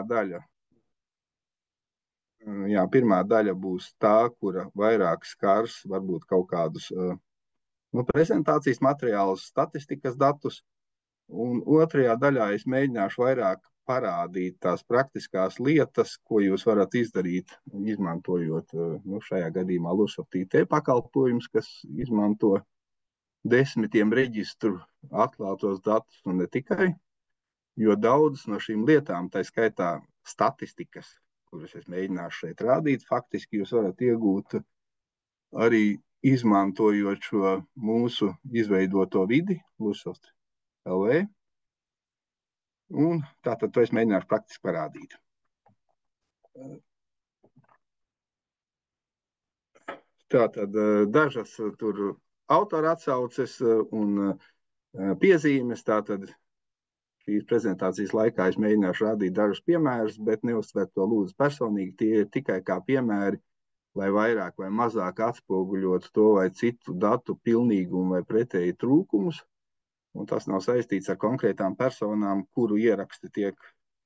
daļa. Jā, pirmā daļa būs tā, kura vairāk skars varbūt kaut kādus prezentācijas materiālus, statistikas datus, un otrajā daļā es mēģināšu vairāk parādīt tās praktiskās lietas, ko jūs varat izdarīt, izmantojot šajā gadījumā Lusoft IT pakalpojumus, kas izmanto desmitiem reģistru atklātos datus un ne tikai, jo daudzas no šīm lietām, tā skaitā statistikas, kuras es mēģināšu šeit rādīt, faktiski jūs varat iegūt arī izmantojot šo mūsu izveidoto vidi, Lusoft LV. Un tātad to es mēģināšu praktiski parādīt. Tātad dažas tur autora atsauces un piezīmes. Tātad šīs prezentācijas laikā es mēģināšu rādīt dažus piemērus, bet neuztvert to lūdzu personīgi. Tie ir tikai kā piemēri, lai vairāk vai mazāk atspoguļotu to vai citu datu pilnīgumu vai pretēji trūkumus. Un tas nav saistīts ar konkrētām personām, kuru ieraksti tiek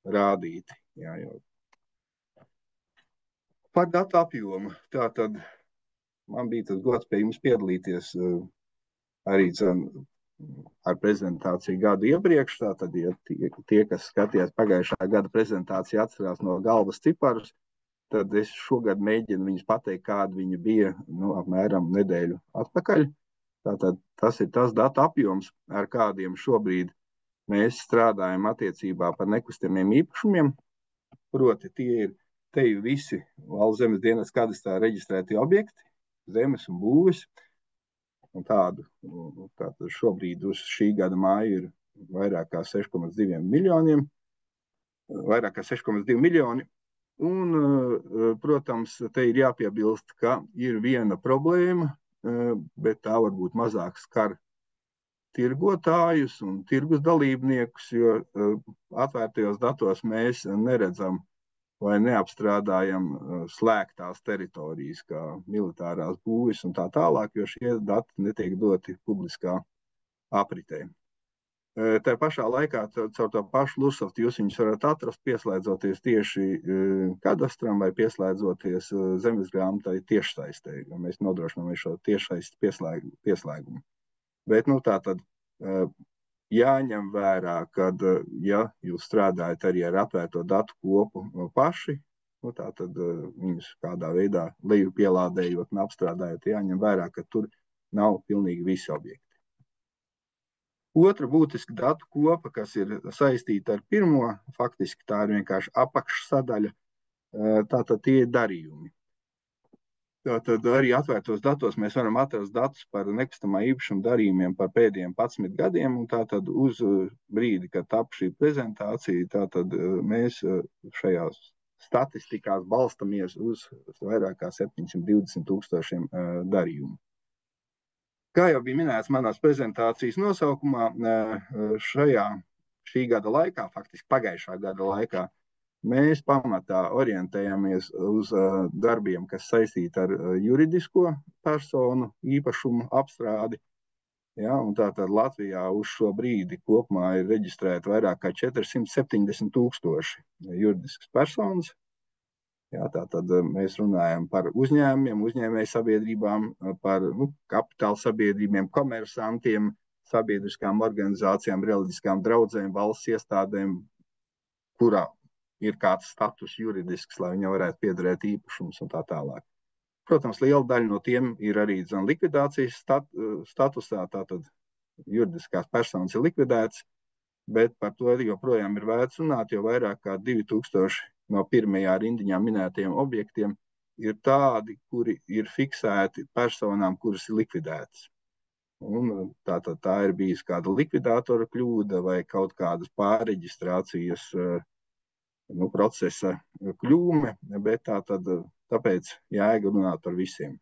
rādīti. Jā, jau. Par datu apjomu. Tātad man bija tas gods pie jums piedalīties arī ar prezentāciju gadu iepriekš. Tātad, ja tie, kas skatījās pagājušā gada prezentāciju, atcerās no galvas ciparus, tad es šogad mēģinu viņus pateikt, kāda viņa bija apmēram nedēļu atpakaļ. Tātad tas ir tas datu apjoms, ar kādiem šobrīd mēs strādājam attiecībā par nekustamiem īpašumiem. Proti, tie ir te visi Valsts zemes dienesta kadastrā reģistrēti objekti, zemes un būves. Un tātad šobrīd uz šī gada māju ir vairāk kā 6,2 miljoniem. Vairāk kā 6,2 miljoni. Un, protams, te ir jāpiebilst, ka ir viena problēma, bet tā varbūt mazāk skar tirgotājus un tirgus dalībniekus, jo atvērtajos datos mēs neredzam vai neapstrādājam slēgtās teritorijas, kā militārās būves un tā tālāk, jo šie dati netiek doti publiskā apritē. Tā pašā laikā caur to pašu Lusoft jūs viņus varat atrast, pieslēdzoties tieši kadastram vai pieslēdzoties zemes grāmatai tiešsaistē, jo mēs nodrošinām šo tiešsaistes pieslēgumu. Bet tātad jāņem vērā, kad, ja jūs strādājat arī ar atvērto datu kopu paši, tātad viņus kādā veidā leju pielādējot un apstrādājot, jāņem vērā, ka tur nav pilnīgi visi objekti. Otra būtiska datu kopa, kas ir saistīta ar pirmo, faktiski tā ir vienkārši apakšsadaļa, tātad tie ir darījumi. Tātad arī atvērtos datos mēs varam atrast datus par nekustamā īpašuma darījumiem par pēdējiem 11 gadiem, un tātad uz brīdi, kad tap šī prezentācija, tātad mēs šajās statistikās balstamies uz vairāk kā 720,000 darījumu. Kā jau bija minēts manās prezentācijas nosaukumā, šī gada laikā, faktiski pagājušā gada laikā, mēs pamatā orientējamies uz darbiem, kas saistīti ar juridisko personu īpašumu apstrādi. Ja, un tātad Latvijā uz šo brīdi kopumā ir reģistrēti vairāk kā 470,000 juridiskas personas. Ja, tātad mēs runājam par uzņēmumiem, uzņēmēju sabiedrībām, par kapitāla sabiedrībiem, komersantiem, sabiedriskām organizācijām, reliģiskām draudzēm, valsts iestādēm, kurā ir kāds status juridisks, lai viņam varētu piederēt īpašums un tā tālāk. Protams, liela daļa no tiem ir arī likvidācijas statusā, tātad juridiskās personas ir likvidētas, bet par to joprojām ir vērts runāt, jo vairāk kā 2000 no pirmajā rindiņā minētajiem objektiem ir tādi, kuri ir fiksēti personām, kuras ir likvidētas. Un tā ir bijusi kāda likvidātora kļūda vai kaut kādas pārreģistrācijas procesa kļūme, bet tāpēc jēga runāt par visiem.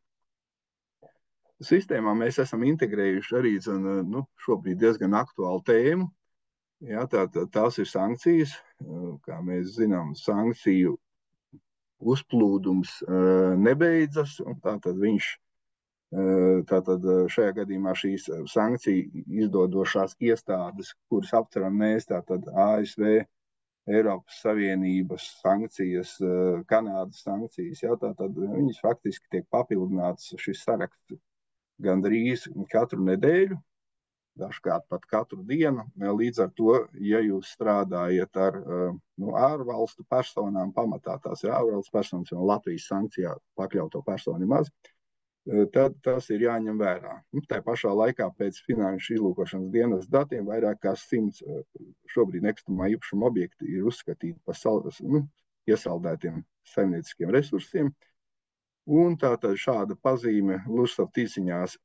Sistēmā mēs esam integrējuši arī šobrīd diezgan aktuālu tēmu. Ja, tās ir sankcijas. Kā mēs zinām, sankciju uzplūdums nebeidzas, un tātad šajā gadījumā šīs sankciju izdodošās iestādes, kuras aptveram mēs, tātad ASV, Eiropas Savienības sankcijas, Kanādas sankcijas. Jā, tātad viņas faktiski tiek papildināts šis saraksts gandrīz katru nedēļu, dažkārt pat katru dienu. Līdz ar to, ja jūs strādājat ar ārvalstu personām, pamatā tās ir ārvalstu personas, jo Latvijas sankcijā pakļauto personu ir maz, tad tas ir jāņem vērā. Tā pašā laikā pēc Finanšu izlūkošanas dienas datiem vairāk kā 100 šobrīd nekustamā īpašuma objekti ir uzskatīti par iesaldētiem saimnieciskiem resursiem. Un tātad šāda pazīme Lusav tīsiņās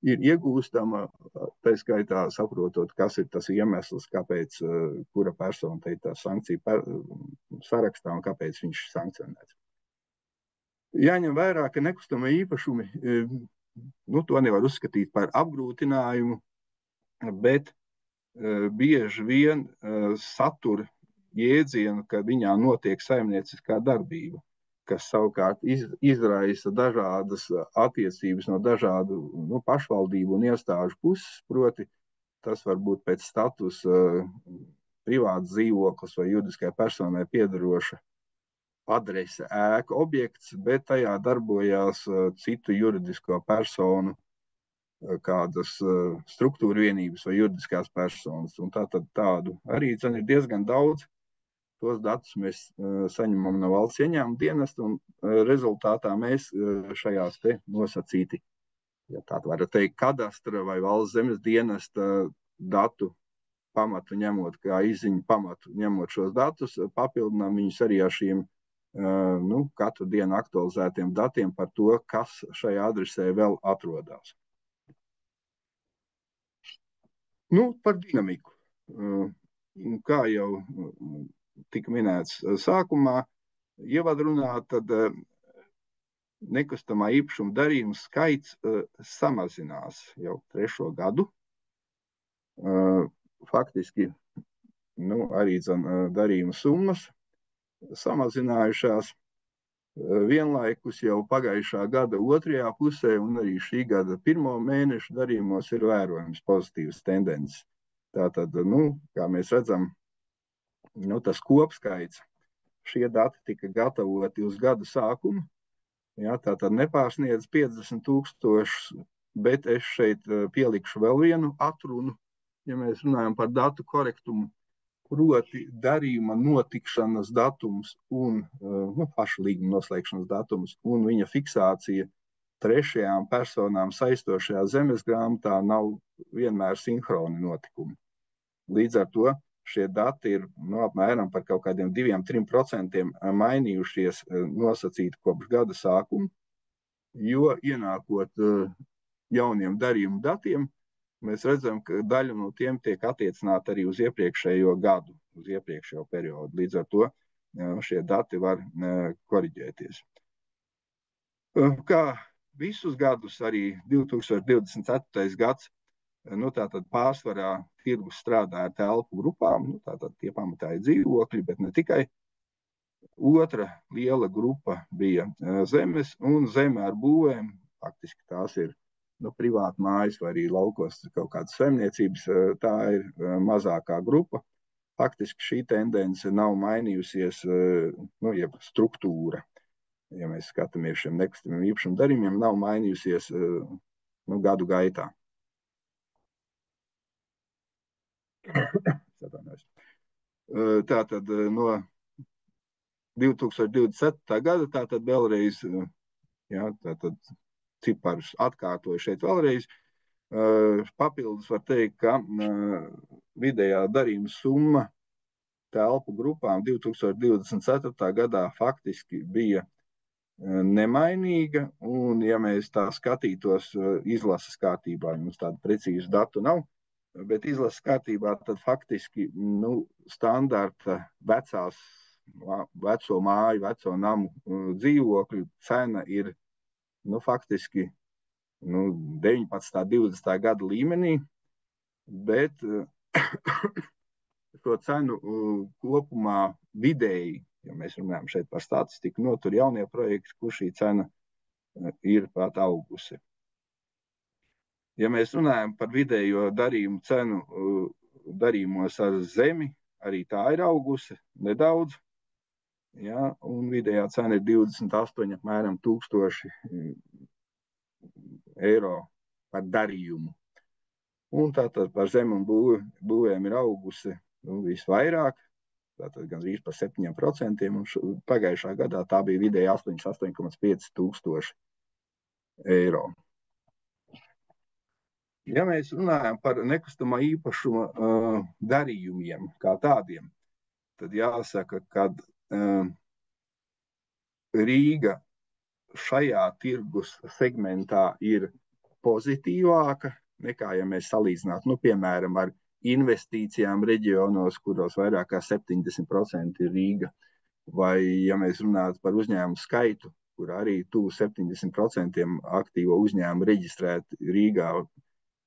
ir iegūstama, tā skaitā saprotot, kas ir tas iemesls, kāpēc kura persona te ir tā sankcija sarakstā un kāpēc viņš ir sankcionēts. Jāņem vērā, ka nekustamie īpašumi, to nevar uzskatīt par apgrūtinājumu, bet bieži vien satur jēdzienu, ka viņā notiek saimnieciskā darbība, kas savukārt izraisa dažādas attiecības no dažādu pašvaldību un iestāžu puses, proti tas var būt pēc statusa privāts dzīvoklis vai juridiskai personai piederoša adrese, ēka, objekts, bet tajā darbojās citu juridisko personu kādas struktūra vienības vai juridiskās personas. Un tādu arī ir diezgan daudz. Tos datus mēs saņemam no valsts ieņēmuma dienesta, un rezultātā mēs šajās te nosacīti, ja tā var teikt, kadastra vai valsts zemes dienesta datu pamatu ņemot, kā izziņu pamatu ņemot šos datus, papildinām viņus arī ar šiem katru dienu aktualizētiem datiem par to, kas šajā adresē vēl atrodas. Par dinamiku. Kā jau tika minēts sākumā, ievadrunā, tad nekustamā īpašuma darījumu skaits samazinās jau 3. gadu. Faktiski arī darījuma summas samazinājušās. Vienlaikus jau pagājušā gada 2. pusē un arī šī gada 1. mēneša darījumos ir vērojams pozitīvas tendences. Tātad, kā mēs redzam, tas kopskaits, šie dati tika gatavoti uz gada sākumu, tātad nepārsniedz 50,000, bet es šeit pielikšu vēl vienu atrunu, ja mēs runājam par datu korektumu, proti darījuma notikšanas datums un paša līguma noslēgšanas datums un viņa fiksācija trešajām personām saistošajā zemes grāmatā nav vienmēr sinhroni notikumi. Līdz ar to šie dati ir apmēram par kaut kādiem 2–3% mainījušies nosacīti kopš gada sākuma, jo ienākot jauniem darījumu datiem, mēs redzam, ka daļa no tiem tiek attiecināta arī uz iepriekšējo gadu, uz iepriekšējo periodu. Līdz ar to šie dati var koriģēties. Kā visus gadus, arī 2024. gads, tātad pārsvarā tirgus strādā ar telpu grupām, tātad tie pamatā ir dzīvokļi, bet ne tikai. Otra liela grupa bija zemes un zeme ar būvēm, faktiski tās ir privāti mājas vai arī laukos kaut kādas saimniecības, tā ir mazākā grupa. Faktiski šī tendence nav mainījusies, jeb struktūra, ja mēs skatāmies šiem nekustamiem īpašuma darījumiem, nav mainījusies gadu gaitā. Tātad no 2027. gada, tātad vēlreiz, tātad ciparus atkārtoju šeit vēlreiz. Papildus var teikt, ka vidējā darījuma summa telpu grupām 2024. gadā faktiski bija nemainīga, un ja mēs tā skatītos izlases kārtībā, jums tādu precīzu datu nav, bet izlases kārtībā tad faktiski standarta veco māju, veco namu dzīvokļu cena ir faktiski 19. 20. gada līmenī, bet šo cenu kopumā vidēji, ja mēs runājam šeit par statistiku, tur jaunie projekti, kur šī cena ir pat augusi. Ja mēs runājam par vidējo darījumu cenu darījumos ar zemi, arī tā ir augusi nedaudz. Ja, un vidējā cena ir 28 apmēram 1000 eiro par darījumu. Un tātad par zemu un būvēm ir augusi visvairāk, tātad gandrīz par 7%, un pagājušā gadā tā bija vidēji 8,5 tūkstoši eiro. Ja mēs runājam par nekustamā īpašuma darījumiem kā tādiem, tad jāsaka, ka Rīga šajā tirgus segmentā ir pozitīvāka nekā, ja mēs salīdzinātu, piemēram, ar investīcijām reģionos, kuros vairāk kā 70% ir Rīga, vai, ja mēs runātu par uzņēmumu skaitu, kur arī tuvu 70% aktīvo uzņēmumu reģistrēti Rīgā,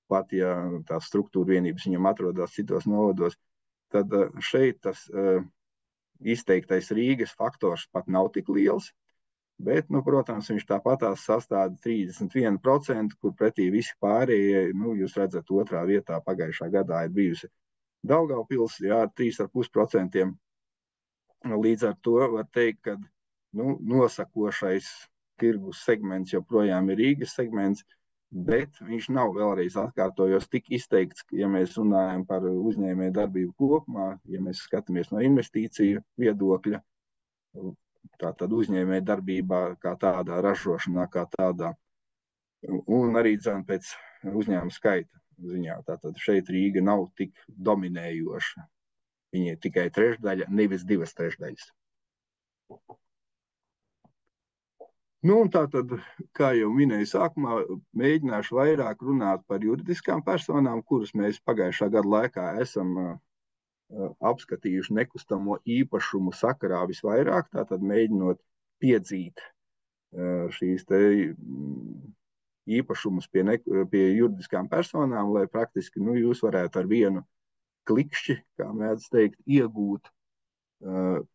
pat ja tās struktūra vienības viņam atrodas citos novados, tad šeit tas izteiktais Rīgas faktors pat nav tik liels. Bet, protams, viņš tāpatās sastāda 31%, kur pretī visi pārējie, jūs redzat, otrā vietā pagājušā gadā ir bijusi Daugavpils, ar 3,5%. Līdz ar to var teikt, ka nosakošais tirgus segments joprojām ir Rīgas segments, bet viņš nav, vēlreiz atkārtojos, tik izteikts, ja mēs runājam par uzņēmēju darbību kopumā, ja mēs skatāmies no investīciju viedokļa, tātad uzņēmēja darbībā kā tādā, ražošanā kā tādā, un arī pēc uzņēmuma skaita ziņā. Tātad šeit Rīga nav tik dominējoša. Viņa ir tikai trešdaļa, nevis 2/3. Un tātad, kā jau minēju sākumā, mēģināšu vairāk runāt par juridiskām personām, kuras mēs pagājušā gada laikā esam apskatījuši nekustamo īpašumu sakarā visvairāk, tātad mēģinot piedzīt šīs te īpašumus pie juridiskām personām, lai praktiski jūs varētu ar vienu klikšķi, kā mēdz teikt, iegūt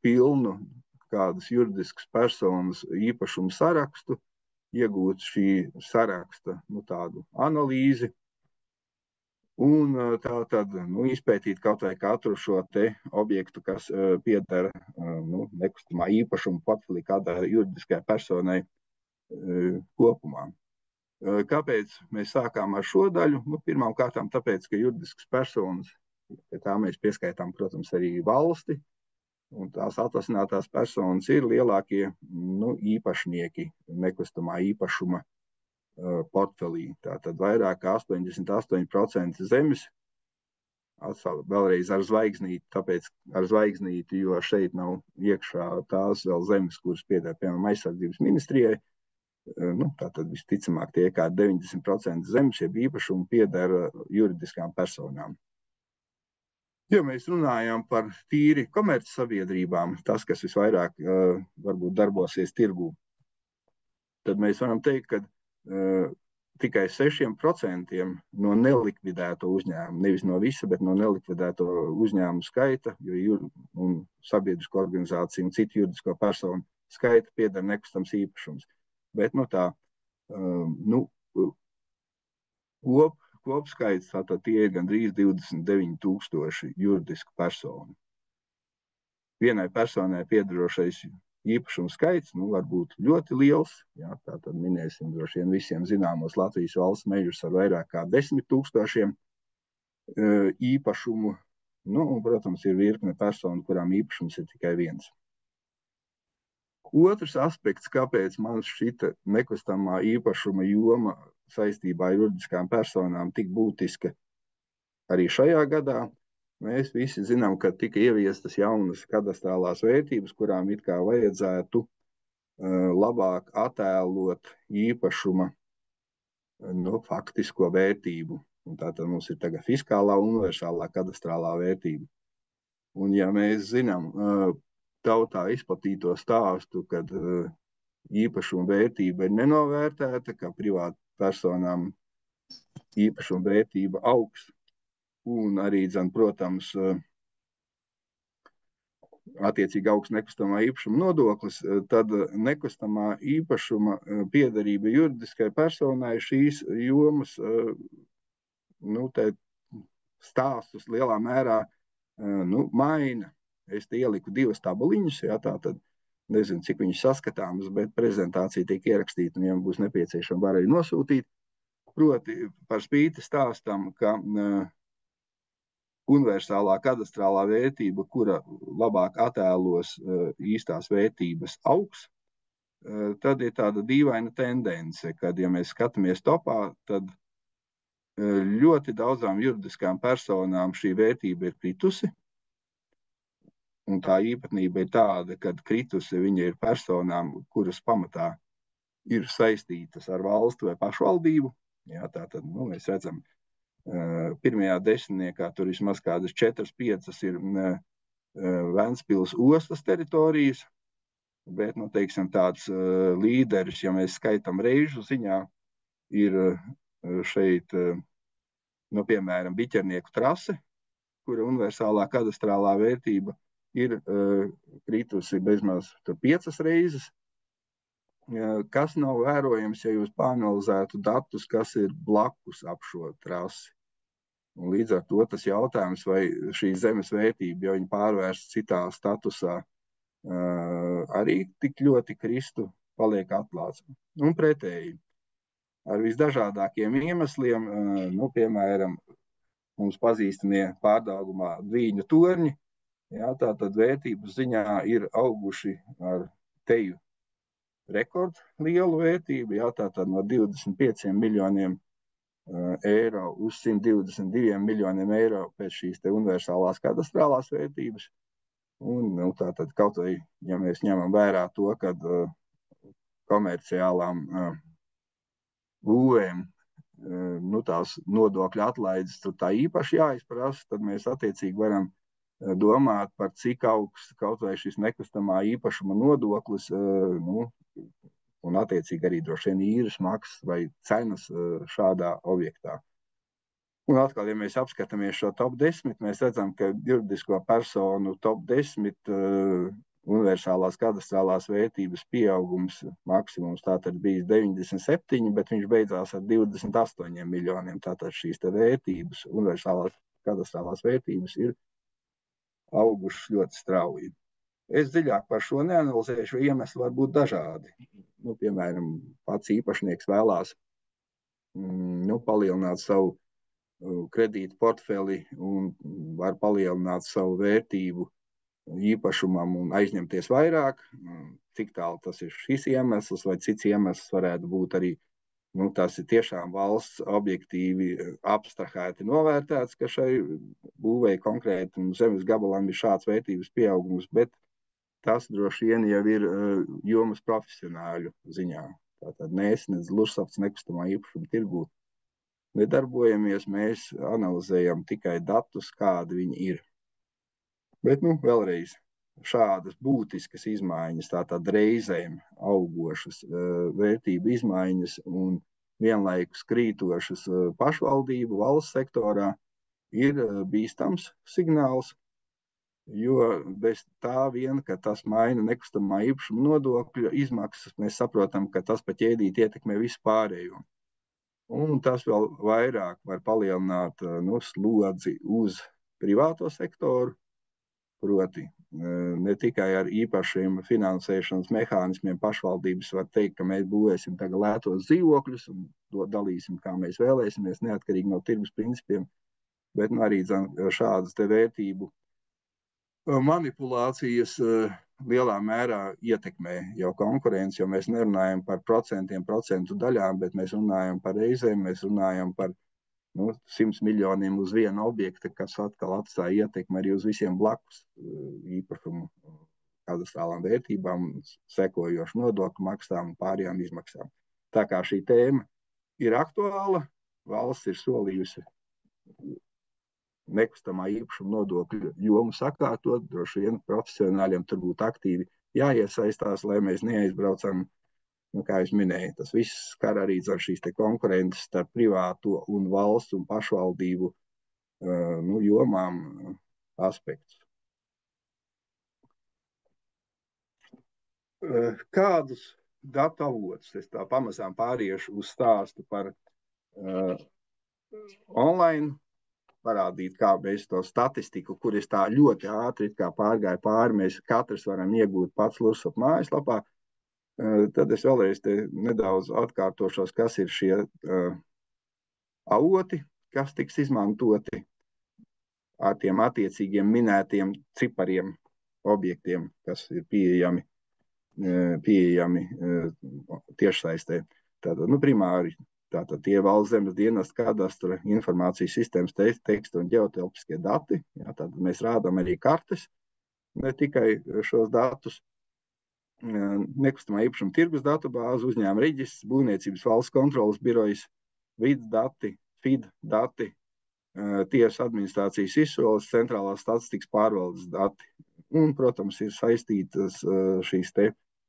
pilnu kādas juridiskas personas īpašumu sarakstu, iegūt šī saraksta tādu analīzi, un tātad izpētīt kaut vai katru šo te objektu, kas pieder nekustamā īpašuma portfelī kādai juridiskai personai kopumā. Kāpēc mēs sākām ar šo daļu? Pirmām kārtām tāpēc, ka juridiskas personas, pie tā mēs pieskaitām, protams, arī valsti, un tās atvasinātās personas ir lielākie īpašnieki nekustamā īpašuma portfelī. Tātad vairāk kā 88% zemes, vēlreiz ar zvaigznīti, tāpēc ar zvaigznīti, jo šeit nav iekšā tās vēl zemes, kuras pieder, piemēram, aizsardzības ministrijai. Tātad visticamāk tie kā 90% zemes, jeb īpašumu pieder juridiskām personām. Ja mēs runājam par tīri komercsabiedrībām, tas, kas visvairāk varbūt darbosies tirgū, tad mēs varam teikt, ka tikai 6% no nelikvidēto uzņēmumu, nevis no visa, bet no nelikvidēto uzņēmumu skaita, un sabiedrisko organizāciju un citu juridisko personu skaita pieder nekustams īpašums. Bet kopskaits, tātad tie ir gandrīz 29,000 juridisku personu. Vienai personai piedarošais īpašumu skaits var būt ļoti liels. Tātad minēsim droši vien visiem zināmos Latvijas valsts mežus ar vairāk kā 10,000 īpašumu. Un, protams, ir virkne personu, kurām īpašums ir tikai viens. Otrs aspekts, kāpēc man šita nekustamā īpašuma joma saistībā ar juridiskām personām tik būtiska arī šajā gadā, mēs visi zinām, ka tika ieviestas jaunas kadastrālās vērtības, kurām it kā vajadzētu labāk attēlot īpašuma faktisko vērtību. Un tātad mums ir tagad fiskālā universālā kadastrālā vērtība. Un ja mēs zinām tautā izplatīto stāstu, kad īpašuma vērtība ir nenovērtēta, ka privātu personām īpašuma vērtība augs, un arī, protams, attiecīgi augsts nekustamā īpašuma nodoklis, tad nekustamā īpašuma piederība juridiskai personai šīs jomas stāstus lielā mērā maina. Es te ieliku 2 tabuliņus, jā, tā tad nezinu, cik viņas saskatāmas, bet prezentācija tiek ierakstīta, un ja būs nepieciešama, var arī nosūtīt. Proti par spīti stāstam, ka universālā kadastrālā vērtība, kura labāk attēlos īstās vērtības augs, tad ir tāda dīvaina tendence, kad, ja mēs skatāmies topā, tad ļoti daudzām juridiskām personām šī vērtība ir kritusi. Un tā īpatnība ir tāda, ka kritusi viņa ir personām, kuras pamatā ir saistītas ar valstu vai pašvaldību. Jā, tātad mēs redzam, pirmajā desmitniekā tur vismaz kādas 4-5 ir Ventspils ostas teritorijas, bet, teiksim, tāds līderis, ja mēs skaitam reižu ziņā, ir šeit, piemēram, Biķernieku trase, kura universālā kadastrālā vērtība ir kritusi bezmaz 5 reizes. Kas nav vērojams, ja jūs pāanalizētu datus, kas ir blakus ap šo trasi. Un līdz ar to tas jautājums, vai šī zemes vērtība, ja viņa pārvērst citā statusā, arī tik ļoti kristu, paliek atklāts. Un pretēji, ar visdažādākiem iemesliem, piemēram, mums pazīstamie Pārdaugumā Dvīņu torņi, jā, tātad vērtības ziņā ir auguši ar teju rekordlielu vērtību, jā, tātad no 25 miljoniem eiro uz 122 miljoniem eiro pēc šīs te universālās kadastrālās vērtības. Un, tātad kaut vai, ja mēs ņemam vērā to, kad komerciālām būvēm tās nodokļu atlaides tur tā īpaši jāizprasa, tad mēs attiecīgi varam domāt par cik augsts kaut vai šis nekustamā īpašuma nodoklis, un attiecīgi arī droši vien īres maksas vai cenas šādā objektā. Un atkal, ja mēs apskatāmies šo top 10, mēs redzam, ka juridisko personu top 10 universālās kadastrālās vērtības pieaugums maksimums tātad bijis 97, bet viņš beidzās ar 28 miljoniem. Tātad šīs te vērtības, universālās kadastrālās vērtības ir augušas ļoti strauji. Es dziļāk par šo neanalizēšu, jo iemesli var būt dažādi. Piemēram, pats īpašnieks vēlās palielināt savu kredītu portfeli un var palielināt savu vērtību īpašumam un aizņemties vairāk. Cik tālu tas ir šis iemesls vai cits iemesls varētu būt arī, tas ir tiešām valsts objektīvi abstrahēti novērtēts, ka šai būvēja konkrēti zemes gabalam ir šāds vērtības pieaugums, bet tas droši vien jau ir jomas profesionāļu ziņā. Tātad mēs, nedz Lursafts nekustamā īpašuma tirgū nedarbojamies, mēs analizējam tikai datus, kādi viņi ir. Bet, vēlreiz, šādas būtiskas izmaiņas, tātad reizēm augošas vērtību izmaiņas un vienlaikus krītošas pašvaldību valsts sektorā ir bīstams signāls, jo bez tā vien, ka tas maina nekustamā īpašuma nodokļa izmaksas, mēs saprotam, ka tas pa ķēdīti ietekmē visu pārējo. Un tas vēl vairāk var palielināt slodzi uz privāto sektoru, proti ne tikai ar īpašiem finansēšanas mehānismiem pašvaldības var teikt, ka mēs būvēsim tagad lētos dzīvokļus un dalīsim, kā mēs vēlēsimies, neatkarīgi no tirgus principiem, bet arī šādas te vērtību manipulācijas lielā mērā ietekmē jau konkurenci, jo mēs nerunājam par procentu daļām, bet mēs runājam par reizēm, mēs runājam par 100 miljoniem uz vienu objektu, kas atkal atstāja ietekmi arī uz visiem blakus īpašumu kadastrālām vērtībām, sekojošu nodokļu maksām un pārējām izmaksām. Tā kā šī tēma ir aktuāla, valsts ir solījusi nekustamā īpašuma nodokļu jomu sakārtot, droši vien profesionāļiem tur būtu aktīvi jāiesaistās, lai mēs neaizbraucam, kā es minēju, tas viss skar arī ar šīs te konkurences starp privāto un valsts un pašvaldību jomām aspektus. Kādus datu avotus, es tā pamazām pāriešu uz stāstu par online parādīt, kā mēs to statistiku, kur es tā ļoti ātri pārgāju pāri, mēs katrs varam iegūt pats Lursop mājaslapā. Tad es vēlreiz nedaudz atkārtošos, kas ir šie avoti, kas tiks izmantoti ar tiem attiecīgiem minētiem cipariem, objektiem, kas ir pieejami tiešsaistē. Tātad, primāri, tātad tie Valsts zemes dienesta kadastra informācijas sistēmas teksta un ģeotelpiskie dati. Jā, tad mēs rādām arī kartes, ne tikai šos datus. Nekustamā īpašuma tirgus datubāze, uzņēmuma reģistrs, būvniecības valsts kontrolas birojas, vides dati, FID dati, tiesu administrācijas izsoles, centrālās statistikas pārvaldes dati. Un, protams, ir saistītas šīs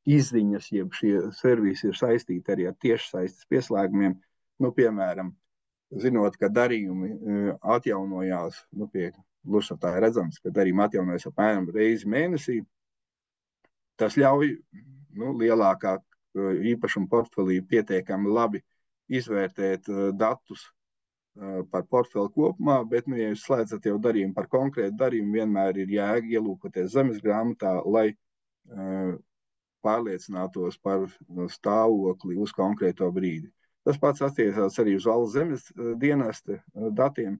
izziņas, jeb šie servisi ir saistīti arī ar tiešsaistes pieslēgumiem. Piemēram, zinot, ka darījumi atjaunojās, pie Lursopā ir redzams, ka darījumi atjaunojas apmēram reizi mēnesī. Tas ļauj lielākā īpašuma portfelī pietiekami labi izvērtēt datus par portfeli kopumā, bet, ja jūs slēdzat jau darījumu par konkrētu darījumu, vienmēr ir jēga ielūkoties zemes grāmatā, lai pārliecinātos par stāvokli uz konkrēto brīdi. Tas pats attiecās arī uz Valsts zemes dienesta datiem,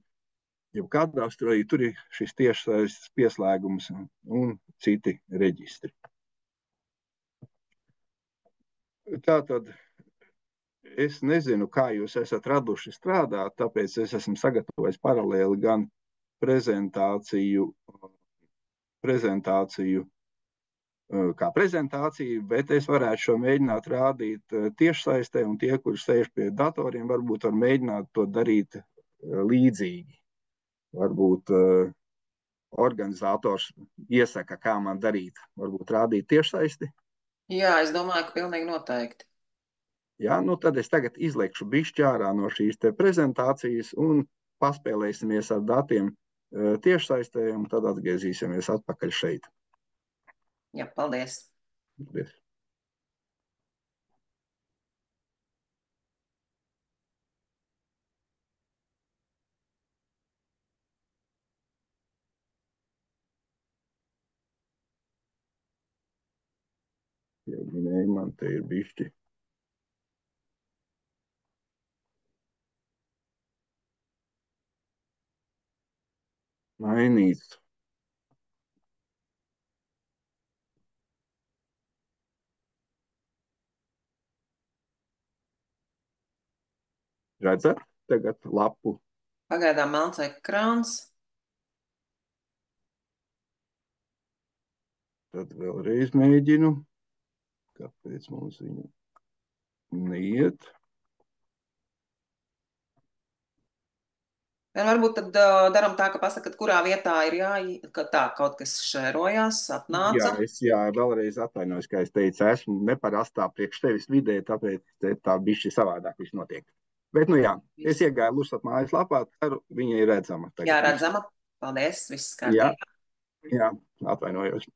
jau kadastru arī tur ir šis tiešsaistes pieslēgums un citi reģistri. Tātad es nezinu, kā jūs esat raduši strādāt, tāpēc es esmu sagatavojis paralēli gan prezentāciju kā prezentāciju, bet es varētu šo mēģināt rādīt tiešsaistē, un tie, kuri sēž pie datoriem, varbūt var mēģināt to darīt līdzīgi. Varbūt organizators iesaka, kā man darīt. Varbūt rādīt tiešsaisti. Jā, es domāju, ka pilnīgi noteikti. Jā, tad es tagad izliekšu bišķi ārā no šīs prezentācijas un paspēlēsimies ar datiem tiešsaistē, un tad atgriezīsimies atpakaļ šeit. Jā, paldies. Paldies. Jau minēju, man te ir bišķi. Mainīts. Redzat tagad lapu? Pagaidām melns ekrāns. Tad vēlreiz mēģinu. Kāpēc mums viņa neiet? Varbūt tad daram tā, ka pasakat, kurā vietā ir ka tā kaut kas šērojās, atnāca. Jā, vēlreiz atvainojos, kā es teicu, esmu neparastā priekš tevis vidē, tāpēc tā bišķi savādāk viss notiek. Bet, es iegāju Lursop mājaslapā, ceru, viņa ir redzama. Jā, redzama. Paldies, viss kārtībā. Jā, atvainojos.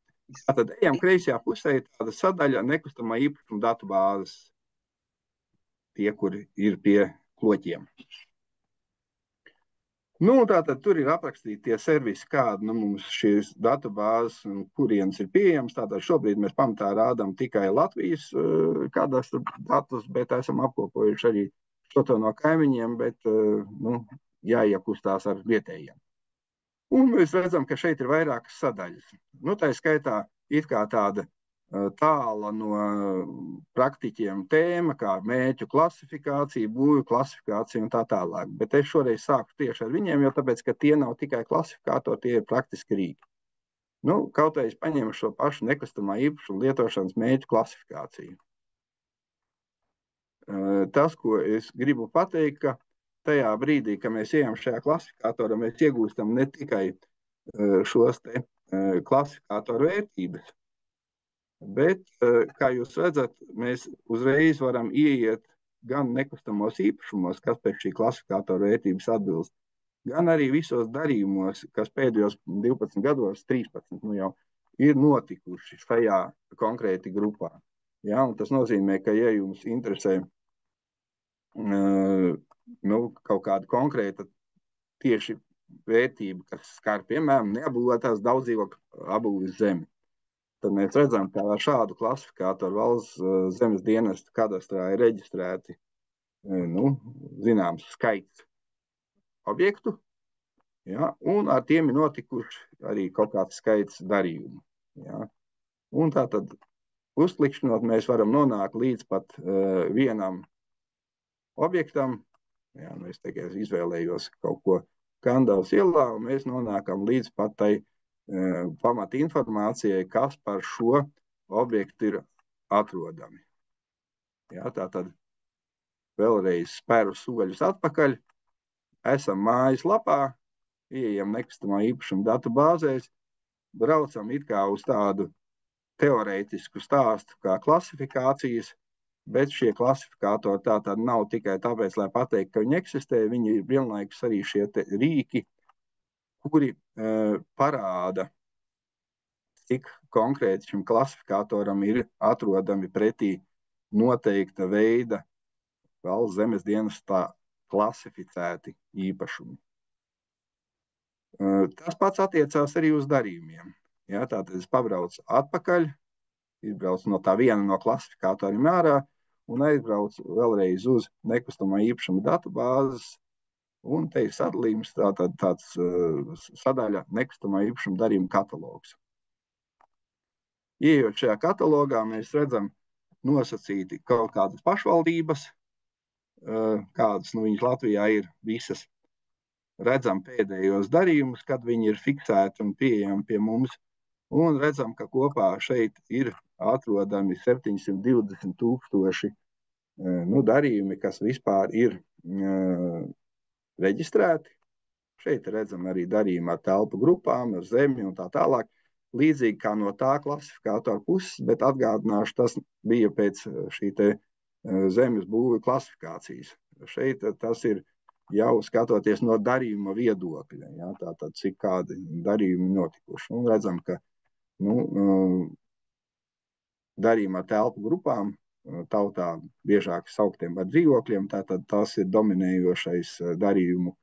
Tātad ejam kreisajā pusē, tāda sadaļa nekustamā īpašuma datu bāzes. Tie, kuri ir pie kloķiem. Tātad tur ir aprakstīti tie servisi, kāda mums šīs datu bāzes un kurienes ir pieejams. Tātad šobrīd mēs pamatā rādām tikai Latvijas kadastru datus, bet esam apkopojuši arī šo no kaimiņiem, bet jāiekustās ar vietējiem. Un mēs redzam, ka šeit ir vairākas sadaļas. Tā skaitā it kā tāda tāla no praktiķiem tēma, kā mērķu klasifikācija, būvju klasifikācija un tā tālāk. Bet es šoreiz sāku tieši ar viņiem, jo tāpēc, ka tie nav tikai klasifikātori, tie ir praktiski rīki. Kaut arī es paņēmu šo pašu nekustamā īpašuma lietošanas mērķu klasifikāciju. Tas, ko es gribu pateikt, ka tajā brīdī, kad mēs ejam šajā klasifikātorā, mēs iegūstam ne tikai šos klasifikātoru vērtības, bet, kā jūs redzat, mēs uzreiz varam ieiet gan nekustamos īpašumos, kas pēc šī klasifikātora vērtības atbilst, gan arī visos darījumos, kas pēdējos 12 gados, 13 jau ir notikuši šajā konkrēti grupā. Ja, un tas nozīmē, ka, ja jums interesē kaut kāda konkrēta tieši vērtība, kas skar, piemēram, neapbūvētās daudzdzīvokļu apbūves zemi. Tad mēs redzam, ka ar šādu klasifikātoru valsts zemes dienesta kadastrā ir reģistrēti zināms skaits objektu, ja, un ar tiem ir notikuši arī kaut kāds skaits darījumu. Ja. Un tātad uzklikšķinot, mēs varam nonākt līdz pat vienam objektam. Ja, es tikai izvēlējos kaut ko Kandavas ielā, un mēs nonākam līdz pat tai pamata informācijai, kas par šo objektu ir atrodami. Ja, tātad vēlreiz spēru soļus atpakaļ, esam mājaslapā, ieejam nekustamā īpašuma datu bāzēs, braucam it kā uz tādu teorētisku stāstu kā klasifikācijas, bet šie klasifikātori tātad nav tikai tāpēc, lai pateikt, ka viņi eksistē, viņi ir vienlaikus arī šie rīki, kuri parāda, cik konkrēti šim klasifikātoram ir atrodami pretī noteikta veida valsts zemes dienestā klasificēti īpašumi. Tas pats attiecās arī uz darījumiem. Ja, tātad es pabraucu atpakaļ, izbraucu no tā viena no klasifikātoriem ārā un aizbraucu vēlreiz uz nekustamā īpašuma datu bāzes, un te ir sadalījums tāds sadaļa nekustamā īpašuma darījuma katalogs. Ieejot šajā katalogā, mēs redzam nosacīti kaut kādas pašvaldības, kādas viņas Latvijā ir visas. Redzam pēdējos darījumus, kad viņi ir fiksēti un pieejami pie mums, un redzam, ka kopā šeit ir atrodami 720,000 darījumi, kas vispār ir reģistrēti. Šeit redzam arī darījumi ar telpu grupām, ar zemi un tā tālāk. Līdzīgi kā no tā klasifikātora puses, bet atgādināšu, tas bija pēc šī te zemes būvju klasifikācijas. Šeit tas ir jau skatoties no darījuma viedokļa, ja, tātad cik kādi darījumi notikuši. Un redzam, ka darījumi ar telpu grupām tautā biežāk sauktiem ar dzīvokļiem, tātad tas ir dominējošais darījumu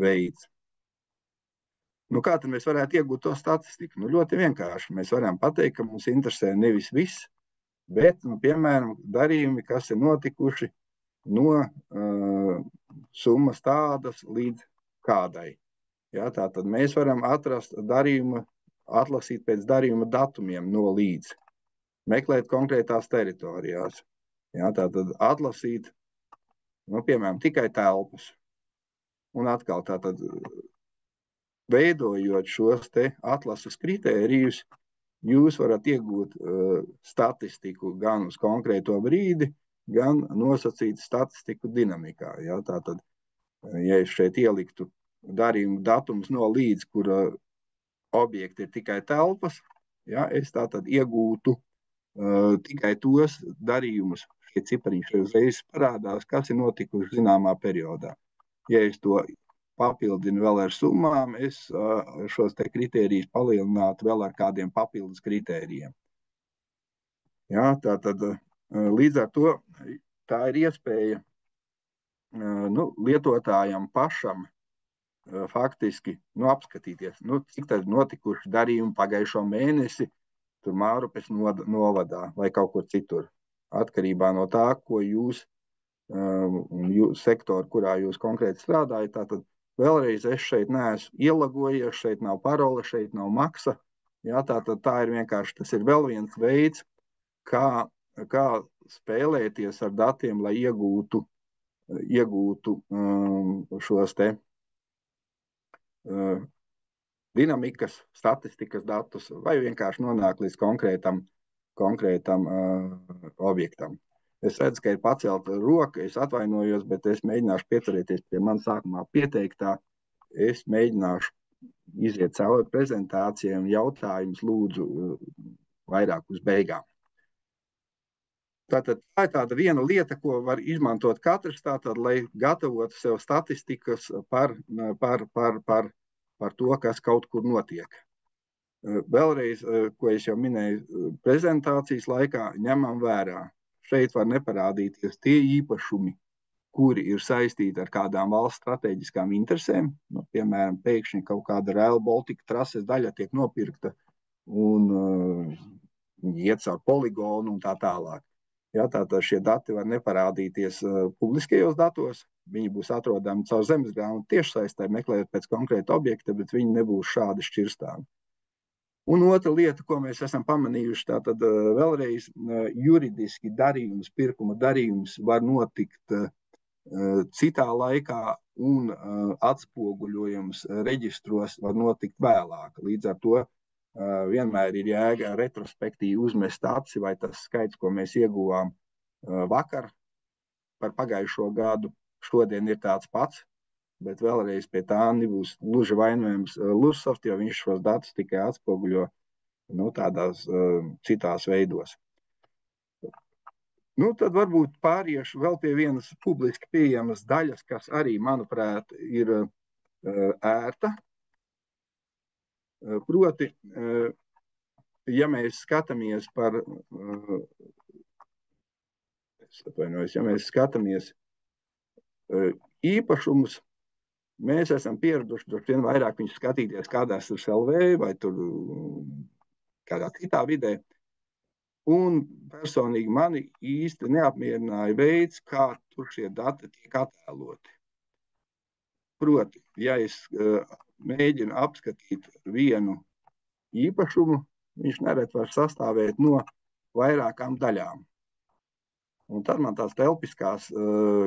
veids. Kā tad mēs varētu iegūt to statistiku? Ļoti vienkārši. Mēs varam pateikt, ka mums interesē nevis viss, bet, piemēram, darījumi, kas ir notikuši no summas tādas līdz kādai. Ja, tātad mēs varam atrast darījumu, atlasīt pēc darījuma datumiem no līdz, meklēt konkrētās teritorijās. Ja, tātad atlasīt, piemēram, tikai telpas. Un atkal tātad veidojot šos te atlases kritērijus, jūs varat iegūt statistiku gan uz konkrēto brīdi, gan nosacīt statistiku dinamikā. Ja? Tātad, ja es šeit ieliktu darījumu datums no līdz, kur objekti ir tikai telpas, ja? Es tātad iegūtu tikai tos darījumus, šie cipariņi šeit uzreiz parādās, kas ir notikuši zināmā periodā. Ja es to papildinu vēl ar summām, es šos te kritērijus palielinātu vēl ar kādiem papildus kritērijiem. Ja, tātad līdz ar to tā ir iespēja lietotājam pašam faktiski apskatīties, cik tad notikuši darījumi pagājušo mēnesi tur Mārupes novadā vai kaut kur citur. Atkarībā no tā, ko jūs sektoru, kurā jūs konkrēti strādājat, tātad vēlreiz es šeit neesmu ielagojies, šeit nav parole, šeit nav maksa. Ja, tātad tā ir vienkārši, tas ir vēl viens veids, kā spēlēties ar datiem, lai iegūtu šos te dinamikas, statistikas datus, vai vienkārši nonāk līdz konkrētam objektam. Es redzu, ka ir pacelta roka, es atvainojos, bet es mēģināšu pieturēties pie man sākumā pieteiktā. Es mēģināšu iziet cauri prezentācijai un jautājumus lūdzu vairāk uz beigām. Tātad tā ir tāda viena lieta, ko var izmantot katrs, tātad, lai gatavotu sev statistikas par to, kas kaut kur notiek. Vēlreiz, ko es jau minēju prezentācijas laikā, ņemam vērā. Šeit var neparādīties tie īpašumi, kuri ir saistīti ar kādām valsts strateģiskām interesēm. Nu, piemēram, pēkšņi kaut kāda Rail Baltica trases daļa tiek nopirkta un iet caur poligonu un tā tālāk. Ja, tātad šie dati var neparādīties publiskajos datos, viņi būs atrodami caur zemes grāmatu tiešsaistē, meklējot pēc konkrēta objekta, bet viņi nebūs šādi šķirstāmi. Un otra lieta, ko mēs esam pamanījuši, tātad vēlreiz juridiski darījums, pirkuma darījums var notikt citā laikā un atspoguļojums reģistros var notikt vēlāk. Līdz ar to vienmēr ir jēga retrospektīvi uzmest aci, vai tas skaits, ko mēs ieguvām vakar par pagājušo gadu, šodien ir tāds pats, bet vēlreiz pie tā nebūs gluži vainojams Lusoft, jo viņš šos datus tikai atspoguļo tādās citās veidos. Tad varbūt pāriešu vēl pie vienas publiski pieejamas daļas, kas arī, manuprāt, ir ērta. Proti, ja mēs skatāmies īpašumus, mēs esam pieraduši droši vien vairāk viņus skatīties kādās tur LV vai tur kādā citā vidē. Un personīgi mani īsti neapmierināja veids, kā tur šie dati tiek attēloti. Proti, ja es mēģinu apskatīt vienu īpašumu, viņš nereti var sastāvēt no vairākām daļām. Un tad man tās telpiskās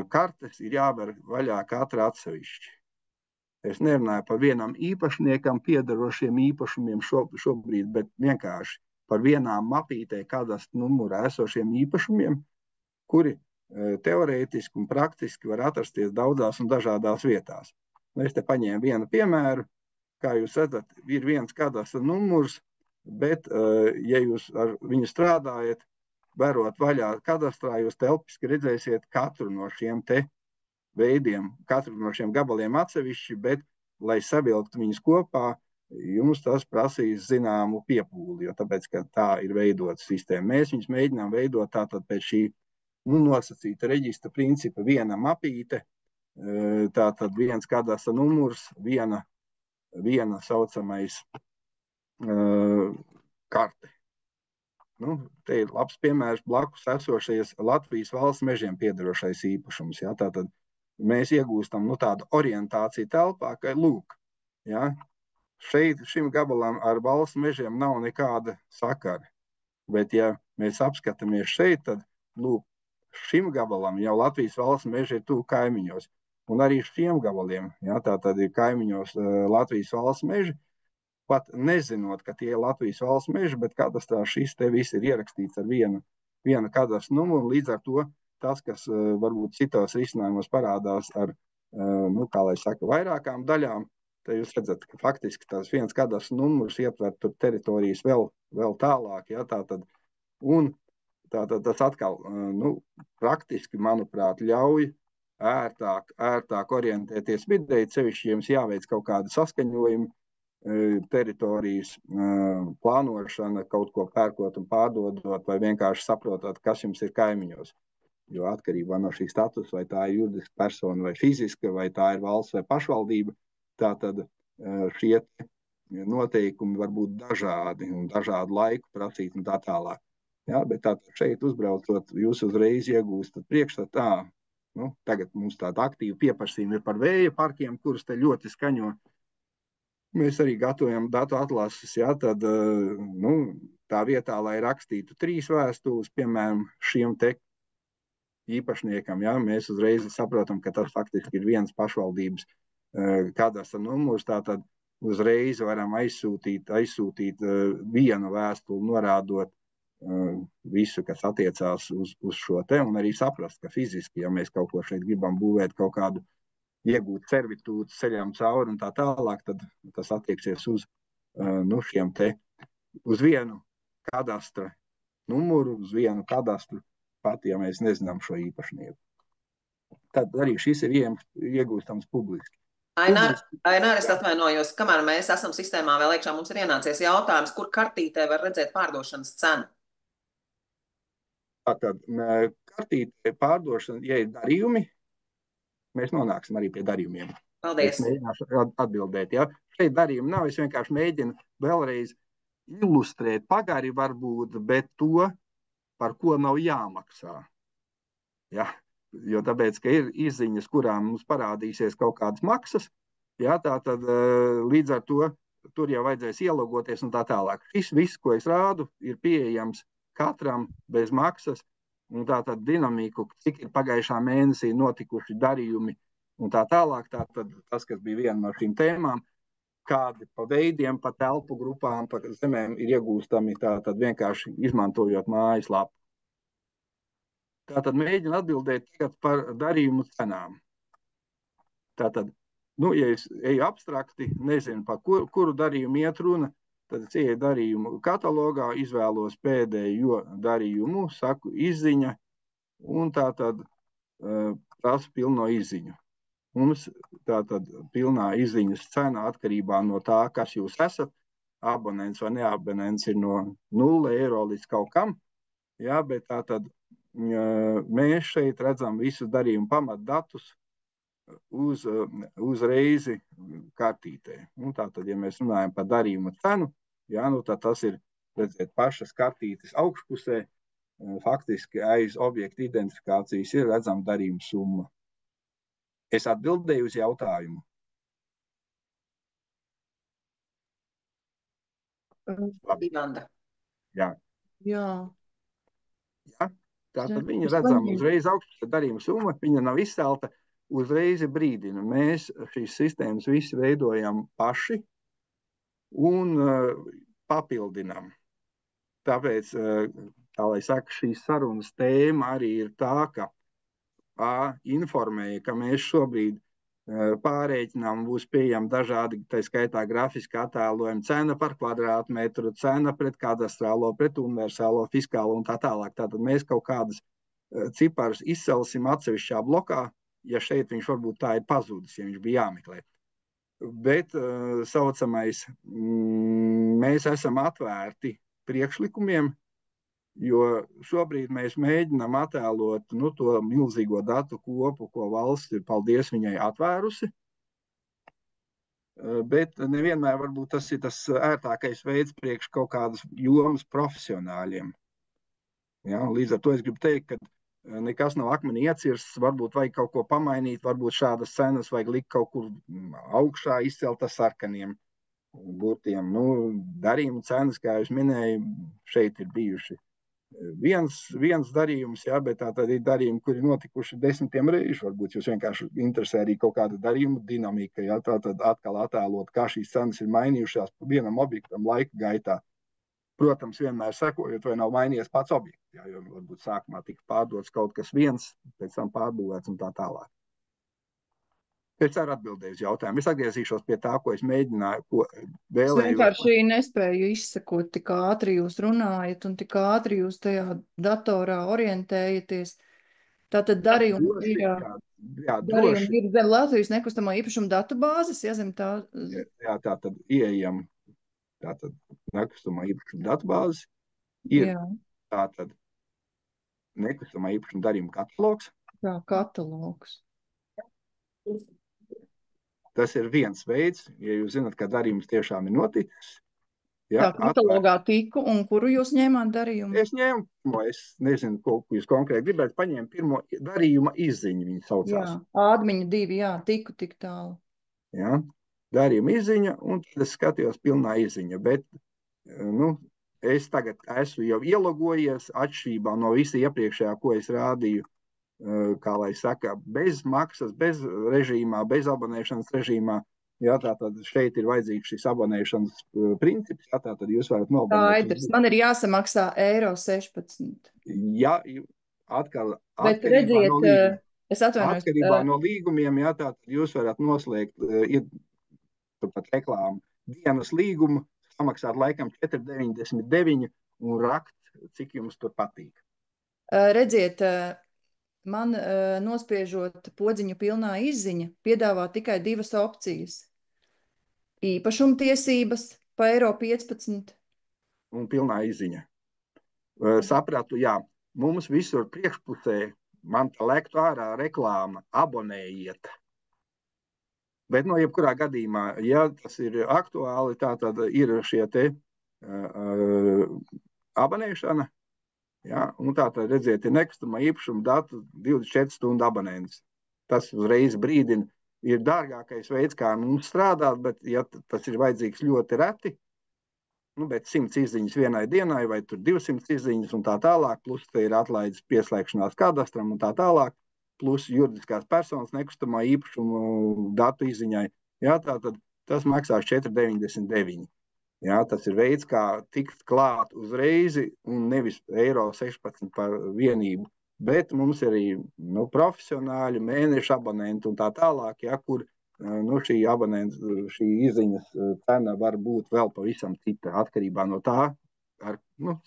kartes ir jāver vaļā katra atsevišķi. Es nerunāju par vienam īpašniekam piedarošiem īpašumiem šobrīd, bet vienkārši par vienām mapītē kadastra numurā esošiem īpašumiem, kuri teorētiski un praktiski var atrasties daudzās un dažādās vietās. Es te paņēmu vienu piemēru, kā jūs redzat, ir viens kadastra numurs, bet ja jūs ar viņu strādājat, verot vaļā kadastrā, jūs telpiski redzēsiet katru no šiem te veidiem, katru no šiem gabaliem atsevišķi, bet, lai savilktu viņus kopā, jums tas prasīs zināmu piepūli, jo tāpēc, ka tā ir veidota sistēma. Mēs viņus mēģinām veidot tātad pēc šī nosacīta reģistra principa viena mapīte, tātad viens kadastra numurs, viena saucamais karte. Te ir labs piemērs blakus esošais Latvijas valsts mežiem piedarošais īpašums. Ja? Tātad mēs iegūstam tādu orientāciju telpā, ka lūk, ja? Šeit šim gabalam ar valsts mežiem nav nekāda sakara. Bet, ja mēs apskatāmies šeit, tad lūk, šim gabalam jau Latvijas valsts meži ir tuvu kaimiņos. Un arī šiem gabaliem, ja, tā tad ir kaimiņos Latvijas valsts meži, pat nezinot, ka tie ir Latvijas valsts meži, bet kadastrā šis te viss ir ierakstīts ar vienu kadastra numuru. Līdz ar to tas, kas varbūt citos risinājumos parādās ar, kā lai saka, vairākām daļām, tad jūs redzat, ka faktiski tās viens kadastra numurs ietver tur teritorijas vēl tālāk. Ja, tātad tas atkal praktiski, manuprāt, ļauj ērtāk orientēties vidē, sevišķi jums jāveic kaut kāda saskaņojuma, teritorijas plānošana, kaut ko pērkot un pārdodot, vai vienkārši saprotot, kas jums ir kaimiņos. Jo atkarībā no šī statusa, vai tā ir juridiska persona vai fiziska, vai tā ir valsts vai pašvaldība, tātad šie noteikumi var būt dažādi un dažādu laiku prasīt un tā tālāk. Ja, bet tātad šeit uzbraucot, jūs uzreiz iegūstat priekšstatā. Tagad mums tāda aktīva pieprasījuma ir par vēja parkiem, kurus te ļoti skaņo. Mēs arī gatavojam datu atlases, ja, tad tā vietā, lai rakstītu 3 vēstules, piemēram, šiem te īpašniekam, ja, mēs uzreiz saprotam, ka tas faktiski ir viens pašvaldības kadastra numurs, tātad uzreiz varam aizsūtīt vienu vēstuli, norādot visu, kas attiecās uz šo te, un arī saprast, ka fiziski, ja mēs kaut ko šeit gribam būvēt, kaut kādu iegūt servitūtu ceļām cauri un tā tālāk, tad tas attieksies uz šiem te, uz vienu kadastra numuru, uz vienu kadastru, pat ja mēs nezinām šo īpašnieku. Tad arī šis ir iegūstams publiski. Ainār, es atvainojos, kamēr mēs esam sistēmā vēl iekšā, mums ir ienācies jautājums, kur kartītē var redzēt pārdošanas cenu? Tātad kartītē pārdošana, ja ir darījumi, mēs nonāksim arī pie darījumiem. Es Paldies. mēģināšu atbildēt. Ja? Šeit darījumi nav, es vienkārši mēģinu vēlreiz ilustrēt pagari varbūt, bet to, par ko nav jāmaksā. Ja? Jo tāpēc, ka ir izziņas, kurām mums parādīsies kaut kādas maksas, ja? Tā tad līdz ar to tur jau vajadzēs ielogoties un tā tālāk. Šis viss, ko es rādu, ir pieejams katram bez maksas, un tā tad dinamiku, cik ir pagājušā mēnesī notikuši darījumi un tā tālāk. Tā tad tas, kas bija viena no šīm tēmām, kādi pa veidiem, pa telpu grupām, pa zemēm ir iegūstami, tā tad vienkārši izmantojot mājaslapu. Tā tad mēģinu atbildēt tagad par darījumu cenām. Tā tad, ja es eju abstrakti, nezinu, par kuru darījumu iet runa, tad es ieju darījumu katalogā, izvēlos pēdējo darījumu, saku izziņa, un tā tad prasu pilno izziņu. Mums tā tad pilnā izziņas cena atkarībā no tā, kas jūs esat, abonents vai neabonents, ir no 0 eiro līdz kaut kam, ja, bet tā tad mēs šeit redzam visus darījumu pamatdatus, uz reizi kartītē. Tātad, ja mēs runājam par darījuma cenu, tad tas ir, redzēt, pašas kartītes augšpusē, faktiski aiz objekta identifikācijas ir redzama darījuma summa. Es atbildēju uz jautājumu. Labi. Jā. Jā. Tātad viņa redzama uzreiz augšpusē darījuma summa, viņa nav izcelta. Uzreiz brīdina, mēs šīs sistēmas visi veidojam paši un papildinām. Tāpēc, tā lai saka, šīs sarunas tēma arī ir tā, ka informēja, ka mēs šobrīd pārēķinām, būs pieejami dažādi, tā skaitā grafiski attēlojumi, cena par kvadrātmetru, cena pret kadastrālo, pret universālo, fiskālo un tā tālāk. Tātad mēs kaut kādas ciparus izcelsim atsevišķā blokā, ja šeit viņš varbūt tā ir pazudis, ja viņš bija jāmeklē. Bet saucamais, mēs esam atvērti priekšlikumiem, jo šobrīd mēs mēģinām attēlot to milzīgo datu kopu, ko valsts ir, paldies viņai, atvērusi. Bet nevienmēr varbūt tas ir tas ērtākais veids priekš kaut kādas jomas profesionāļiem. Ja? Līdz ar to es gribu teikt, ka nekas nav akmenī iecirsts, varbūt vajag kaut ko pamainīt, varbūt šādas cenas vajag likt kaut kur augšā, izcelt ar sarkaniem burtiem. Darījuma cenas, kā jūs minēju, šeit ir bijuši viens darījums, ja, bet tā tad ir darījumi, kuri notikuši desmitiem reižu. Varbūt jūs vienkārši interesē arī kaut kāda darījuma dinamika, ja, tā tad atkal attēlot, kā šīs cenas ir mainījušās vienam objektam laika gaitā. Protams, vienmēr sekojot, vai nav mainījies pats objekts, ja, jo varbūt sākumā tika pārdots kaut kas viens, pēc tam pārbūvēts un tā tālāk. Pēc tam atbildēju uz jautājumu. Es atgriezīšos pie tā, ko es mēģināju, ko vēlēju. Es vienkārši nespēju izsekot, tik ātri jūs runājat un tik ātri jūs tajā datorā orientējaties. Tātad darījumi ir zem Latvijas nekustamo īpašumu datubāzes, ja zem tā? Jā, tā tad ieejam. Tātad nekustamā īpašuma datubāzes ir tātad nekustamā īpašuma darījuma katalogs. Jā, katalogs. Tas ir viens veids, ja jūs zināt, ka darījums tiešām ir noticis. Jā, katalogā tiku, un kuru jūs ņēmāt darījumu? Es ņēmu, es nezinu, ko jūs konkrēti gribētu, paņēmu pirmo darījuma izziņu, viņa saucās. Jā, ādmiņa 2, jā, tiku tik tālu. Jā. Darījuma izziņa, un tad es skatījos pilnā izziņa, bet es tagad esmu jau ielogojies atšķirībā no visa iepriekšējā, ko es rādīju, kā lai saka, bez maksas, bez režīmā, bez abonēšanas režīmā. Jā, tātad šeit ir vajadzīgs šis abonēšanas princips, jā, tātad jūs varat nobonēt. Skaidrs, man ir jāsamaksā €16. Jā, atkal bet redziet, es atvainojos. Atkarībā no līgumiem, jā, tātad jūs varat noslēgt, turpat reklāmu dienas līgumu, samaksāt laikam 4,99 un rakt, cik jums tur patīk. Redziet, man nospiežot podziņu pilnā izziņa piedāvā tikai 2 opcijas. Īpašumtiesības pa €15. Un pilnā izziņa. Sapratu, jā, mums visur priekšpusē man tā lektu ārā reklāma, abonējiet. Bet, jebkurā gadījumā, ja tas ir aktuāli, tā tad ir šie te abonēšana, ja, un tā tad, redziet, ir nekustamā īpašuma datu 24 stundu abonents. Tas uzreiz brīdina, ir dārgākais veids, kā mums strādāt, bet, ja tas ir vajadzīgs ļoti reti, bet 100 izziņas vienai dienai vai 200 izziņas un tā tālāk, plus te ir atlaides pieslēgšanās kadastram un tā tālāk, plus juridiskās personas nekustamā īpašuma datu izziņai. Jā, tātad tas maksās 4,99. Jā, tas ir veids, kā tikt klāt uzreiz un nevis eiro 16 par vienību. Bet mums ir arī profesionāļi, mēneša abonenti un tā tālāk, ja, kur šī izziņas cena var būt vēl pavisam cita atkarībā no tā,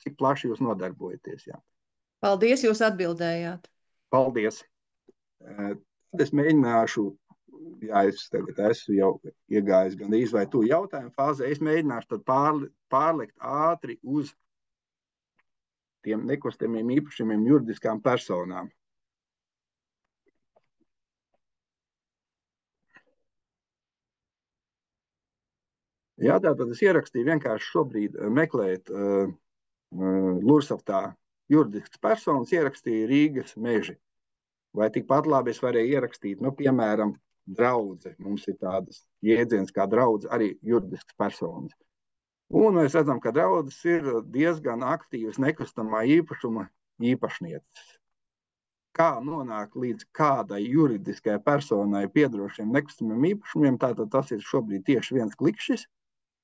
cik plaši jūs nodarbojaties. Jā. Paldies, jūs atbildējāt. Paldies. Tad es mēģināšu, es tagad esmu jau iegājis gandrīz vai tu jautājumu fāzē, es mēģināšu tad pārlikt ātri uz tiem nekustamiem īpašumiem juridiskām personām. Jā, tātad es ierakstīju vienkārši šobrīd meklēt Lursaftā juridiskas personas, ierakstīju Rīgas meži. Vai tikpat labi es varēju ierakstīt, piemēram, draudze. Mums ir tādas jēdziens kā draudze, arī juridiskas personas. Un mēs redzam, ka draudzes ir diezgan aktīvas nekustamā īpašuma īpašnieces. Kā nonākt līdz kādai juridiskai personai piederošiem nekustamiem īpašumiem, tātad tas ir šobrīd tieši viens klikšķis.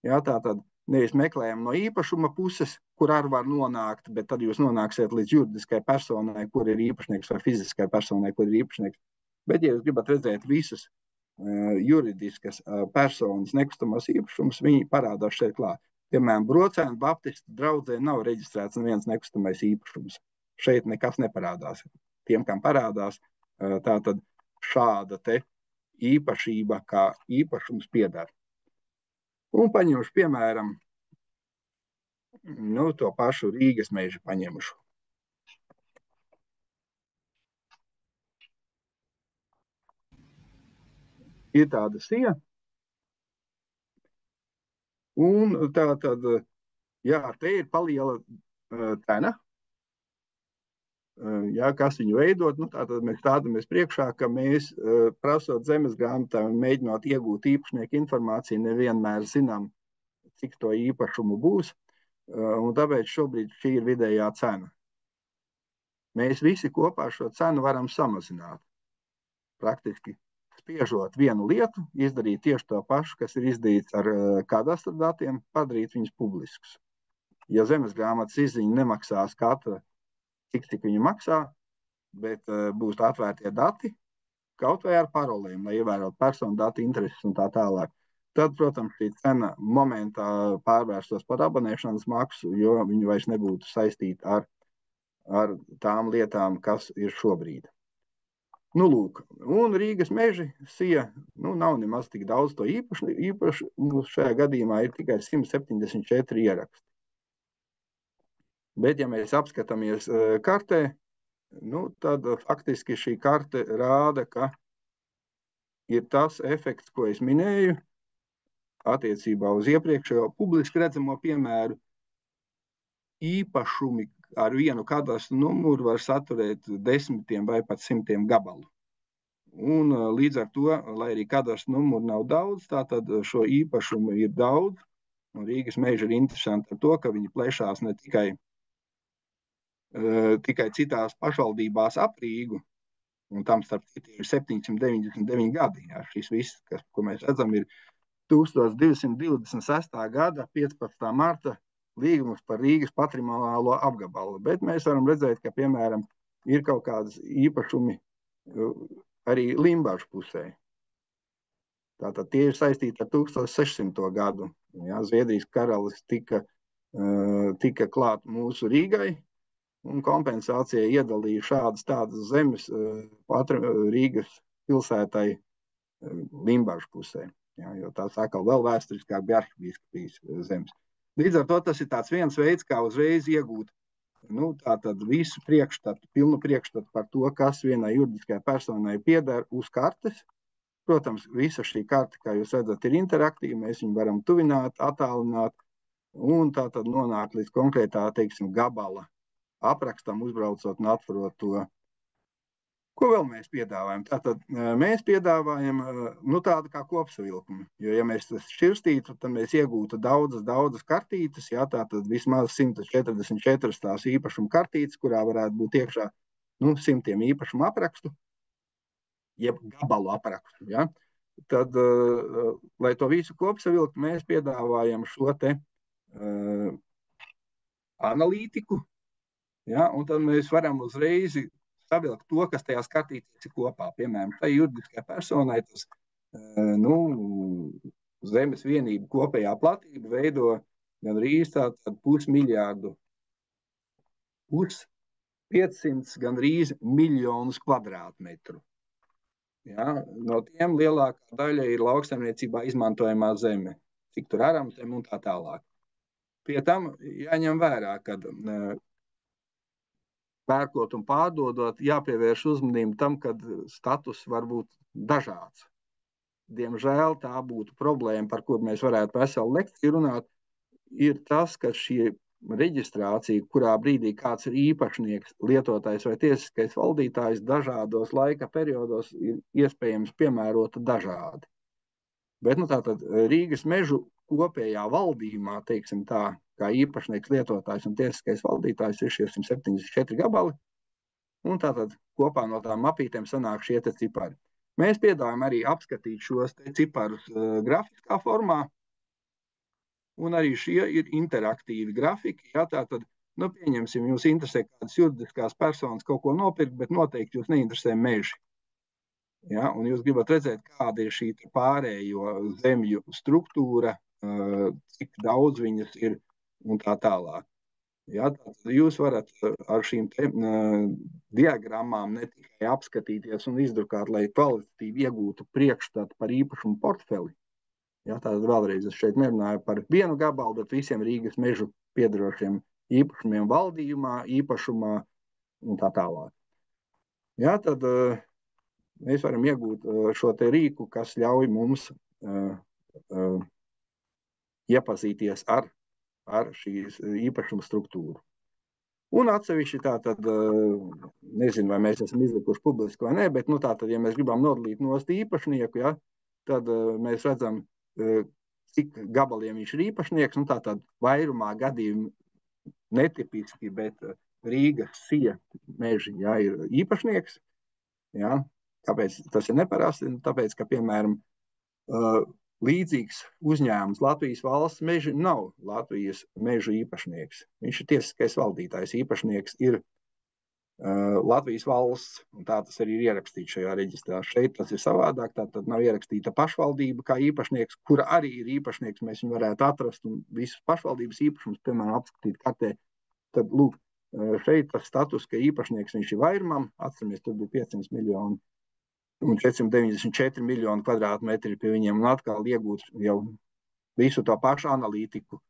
Jā, tātad nevis meklējam no īpašuma puses, kur arī var nonākt, bet tad jūs nonāksiet līdz juridiskai personai, kur ir īpašnieks, vai fiziskai personai, kur ir īpašnieks. Bet, ja jūs gribat redzēt visus juridiskas personas nekustamos īpašumus, viņi parādās šeit klāt. Piemēram, Brocēnu Baptistu draudzē nav reģistrēts neviens nekustamais īpašums. Šeit nekas neparādās. Tiem, kam parādās, tātad šāda te īpašība kā īpašums piedara. Un paņemšu, piemēram, to pašu Rīgas mežu paņemšu. Ir tāda sija. Un tā tad, jā, te ir paliela cena. Jā, kas viņu veidot, tātad mēs stādamies priekšā, ka mēs prasot zemes grāmatā un mēģinot iegūt īpašnieku informāciju, nevienmēr zinām, cik to īpašumu būs, un tāpēc šobrīd šī ir vidējā cena. Mēs visi kopā šo cenu varam samazināt. Praktiski spiežot vienu lietu, izdarīt tieši to pašu, kas ir izdarīts ar kadastra datiem, padarīt viņus publiskus. Ja zemes grāmatas izziņa nemaksās katra, cik viņa maksā, bet būs atvērtie dati, kaut vai ar parolēm, lai ievērotu personu datu intereses un tā tālāk. Tad, protams, šī cena momentā pārvērstos par abonēšanas maksu, jo viņi vairs nebūtu saistīti ar tām lietām, kas ir šobrīd. Lūk, un Rīgas meži sija, nav nemaz tik daudz to īpaši šajā gadījumā ir tikai 174 ieraksti. Bet, ja mēs apskatāmies kartē, tad faktiski šī karte rāda, ka ir tas efekts, ko es minēju, attiecībā uz iepriekšējo publiski redzamo piemēru. Īpašumi ar vienu kadastru numuru var saturēt 10 vai pat 100 gabalu. Un līdz ar to, lai arī kadastru numuru nav daudz, tātad šo īpašumu ir daudz. Un Rīgas meži ir interesanti ar to, ka viņi plešās ne tikai citās pašvaldībās ap Rīgu, un tam starp citu ir 799 gadi. Jā, šis viss, ko mēs redzam, ir 1226. gada 15. marta līgums par Rīgas patrimoniālo apgabalu. Bet mēs varam redzēt, ka, piemēram, ir kaut kādas īpašumi arī Limbažu pusē. Tātad tie ir saistīti ar 1600. gadu. Jā, Zviedrijas karalis tika klāt mūsu Rīgai, un kompensācijai iedalīja šādas tādas zemes Rīgas pilsētai Limbažu pusē. Jā, jo tās atkal vēl vēsturiskāk bija arhibīskapijas zemes. Līdz ar to tas ir tāds viens veids, kā uzreiz iegūt tātad visu priekšstatu, pilnu priekšstatu par to, kas vienai juridiskajai personai pieder uz kartes. Protams, visa šī karte, kā jūs redzat, ir interaktīva, mēs viņu varam tuvināt, attālināt, un tātad nonākt līdz konkrētā, teiksim, gabala aprakstam, uzbraucot un atverot to. Ko vēl mēs piedāvājam? Tātad mēs piedāvājam tādu kā kopsavilkumu, jo, ja mēs tas šķirstītu, tad mēs iegūtu daudzas kartītes, tātad vismaz 144 tās īpašuma kartītes, kurā varētu būt iekšā 100 īpašumu aprakstu, jeb gabalu aprakstu. Ja? Tad, lai to visu kopsavilkt, mēs piedāvājam šo te analītiku, ja? Un tad mēs varam uzreiz savilkt to, kas tajās kartītēs ir kopā. Piemēram, tai juridiskajai personai tas zemes vienību kopējā platība veido gandrīz tātad 500 gandrīz miljonus kvadrātmetru. Ja? No tiem lielākā daļa ir lauksaimniecībā izmantojamā zeme, cik tur aram zeme un tā tālāk. Pie tam jāņem vērā, kad pērkot un pārdodot, jāpievērš uzmanību tam, ka status var būt dažāds. Diemžēl tā būtu problēma, par kur mēs varētu veselu lekciju runāt, ir tas, ka šī reģistrācija, kurā brīdī kāds ir īpašnieks, lietotājs vai tiesiskais valdītājs, dažādos laika periodos ir iespējams piemērota dažādi. Bet tātad Rīgas mežu kopējā valdījumā, teiksim tā, kā īpašnieks, lietotājs un tiesiskais valdītājs ir šie 174 gabali, un tātad kopā no tām mapītēm sanāk šie te cipari. Mēs piedāvājam arī apskatīt šos te ciparus grafiskā formā, un arī šie ir interaktīvi grafiki. Ja, tātad, pieņemsim, jūs interesē kādas juridiskās personas kaut ko nopirkt, bet noteikti jūs neinteresē meži. Ja, un jūs gribat redzēt, kāda ir šī pārējo zemju struktūra, cik daudz viņas ir, un tā tālāk. Ja, jūs varat ar šīm diagrammām ne tikai apskatīties un izdrukāt, lai kvalitatīvi iegūtu priekšstatu par īpašumu portfeli. Ja, tātad vēlreiz es šeit nerunāju par vienu gabalu, bet visiem Rīgas mežu piedarošiem īpašumiem valdījumā, īpašumā un tā tālāk. Ja, tad mēs varam iegūt šo te rīku, kas ļauj mums iepazīties ar šīs īpašuma struktūru. Un atsevišķi tātad, nezinu, vai mēs esam izlikuši publiski vai nē, bet tātad, ja mēs gribam nodalīt nost īpašnieku, ja, tad mēs redzam, cik gabaliem viņš ir īpašnieks, tātad vairumā gadījumu netipiski, bet Rīgas sija meži, ja, ir īpašnieks. Ja. Kāpēc tas ir neparasti? Tāpēc, ka, piemēram, līdzīgs uzņēmums Latvijas valsts meži nav Latvijas mežu īpašnieks. Viņš ir tiesiskais valdītājs. Īpašnieks ir Latvijas valsts, un tā tas arī ir ierakstīts šajā reģistrā. Šeit tas ir savādāk, tātad nav ierakstīta pašvaldība kā īpašnieks, kura arī ir īpašnieks, mēs viņu varētu atrast un visus pašvaldības īpašumus, piemēram, apskatīt kartē. Tad, lūk, šeit tas status, ka īpašnieks viņš ir vairumam, atceramies, tur bija 500 miljoni un 494 miljoni kvadrātmetri pie viņiem, un atkal iegūt jau visu to pašu analītiku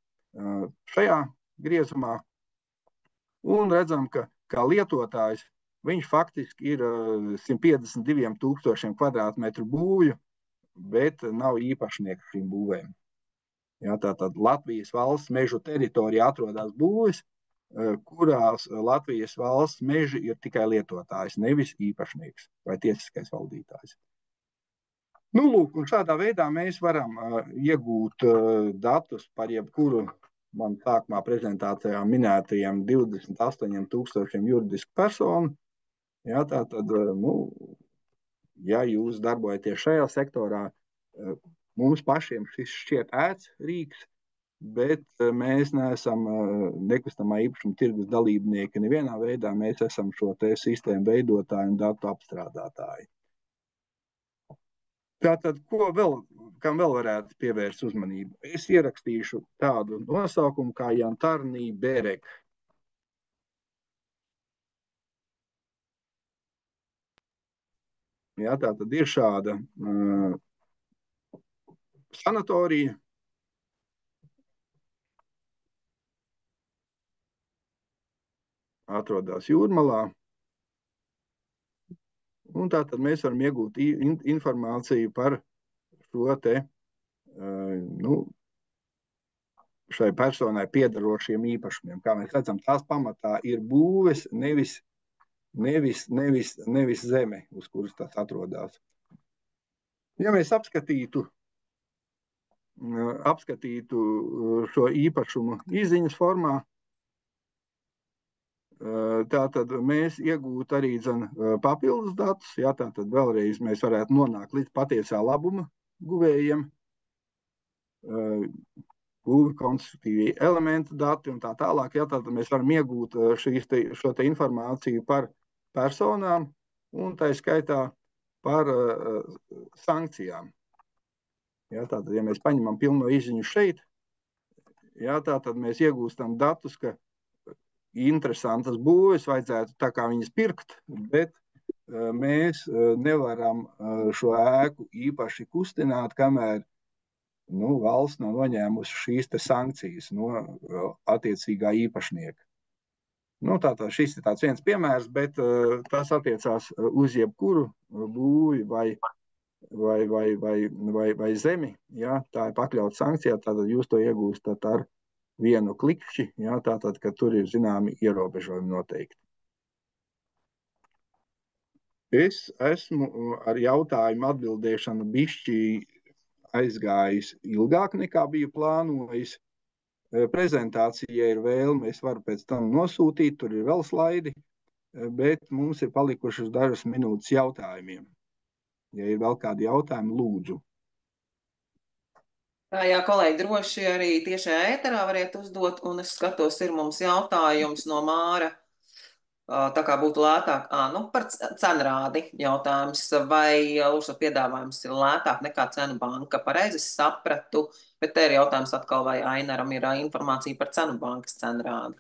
šajā griezumā. Un redzam, ka kā lietotājs viņš faktiski ir 152 000 kvadrātmetru būvju, bet nav īpašnieks šīm būvēm. Ja, tātad Latvijas valsts mežu teritorijā atrodas būvis, kurās Latvijas valsts meži ir tikai lietotājs, nevis īpašnieks vai tiesiskais valdītājs. Lūk, un šādā veidā mēs varam iegūt datus par jebkuru man sākumā prezentācijā minētajiem 28 000 juridisku personu. Ja, tātad, ja jūs darbojaties šajā sektorā, mums pašiem šis šķiet ērts rīks, bet mēs neesam nekustamā īpašuma tirgus dalībnieki nevienā veidā, mēs esam šo te sistēmu veidotāji un datu apstrādātāji. Tātad, kam vēl varētu pievērst uzmanību? Es ierakstīšu tādu nosaukumu kā Jantarnī Berek. Ja, tātad ir šāda sanatorija, atrodas jūrmalā. Un tātad mēs varam iegūt informāciju par šo te, šai personai piedarošiem īpašumiem. Kā mēs redzam, tās pamatā ir būves, nevis zeme, uz kuras tas atrodas. Ja mēs apskatītu šo īpašumu izziņas formā, tātad mēs iegūtu arī papildus datus, ja, tātad vēlreiz mēs varētu nonākt līdz patiesā labuma guvējiem, būvi konstruktīvie elementi dati un tā tālāk, ja, tātad mēs varam iegūt šo te informāciju par personām un tā skaitā par sankcijām. Ja, tātad, ja mēs paņemam pilno izziņu šeit, ja, tātad mēs iegūstam datus, ka interesantas būves vajadzētu tā kā viņas pirkt, bet mēs nevaram šo ēku īpaši kustināt, kamēr valsts nav noņēmusi šīs te sankcijas no attiecīgā īpašnieka. Tātad šis ir tāds viens piemērs, bet tas attiecās uz jebkuru būvi vai zemi, ja, tā ir pakļauta sankcijā, tātad jūs to iegūstat ar vienu klikšķi, ja, tātad, ka tur ir zināmi ierobežojumi noteikti. Es esmu ar jautājumu atbildēšanu bišķi aizgājis ilgāk nekā biju plānojis. Prezentācija ir vēlme, es varu pēc tam nosūtīt, tur ir vēl slaidi, bet mums ir palikušas dažas minūtes jautājumiem. Ja ir vēl kādi jautājumi, lūdzu. Jā, kolēģi, droši arī tiešajā ēterā variet uzdot, un es skatos, ir mums jautājums no Māra, tā kā būtu lētāk, par cenrādi jautājums, vai Lūša piedāvājums ir lētāk nekā cenu banka. Pareizi sapratu, bet te ir jautājums atkal, vai Ainaram ir informācija par cenu bankas cenrādi.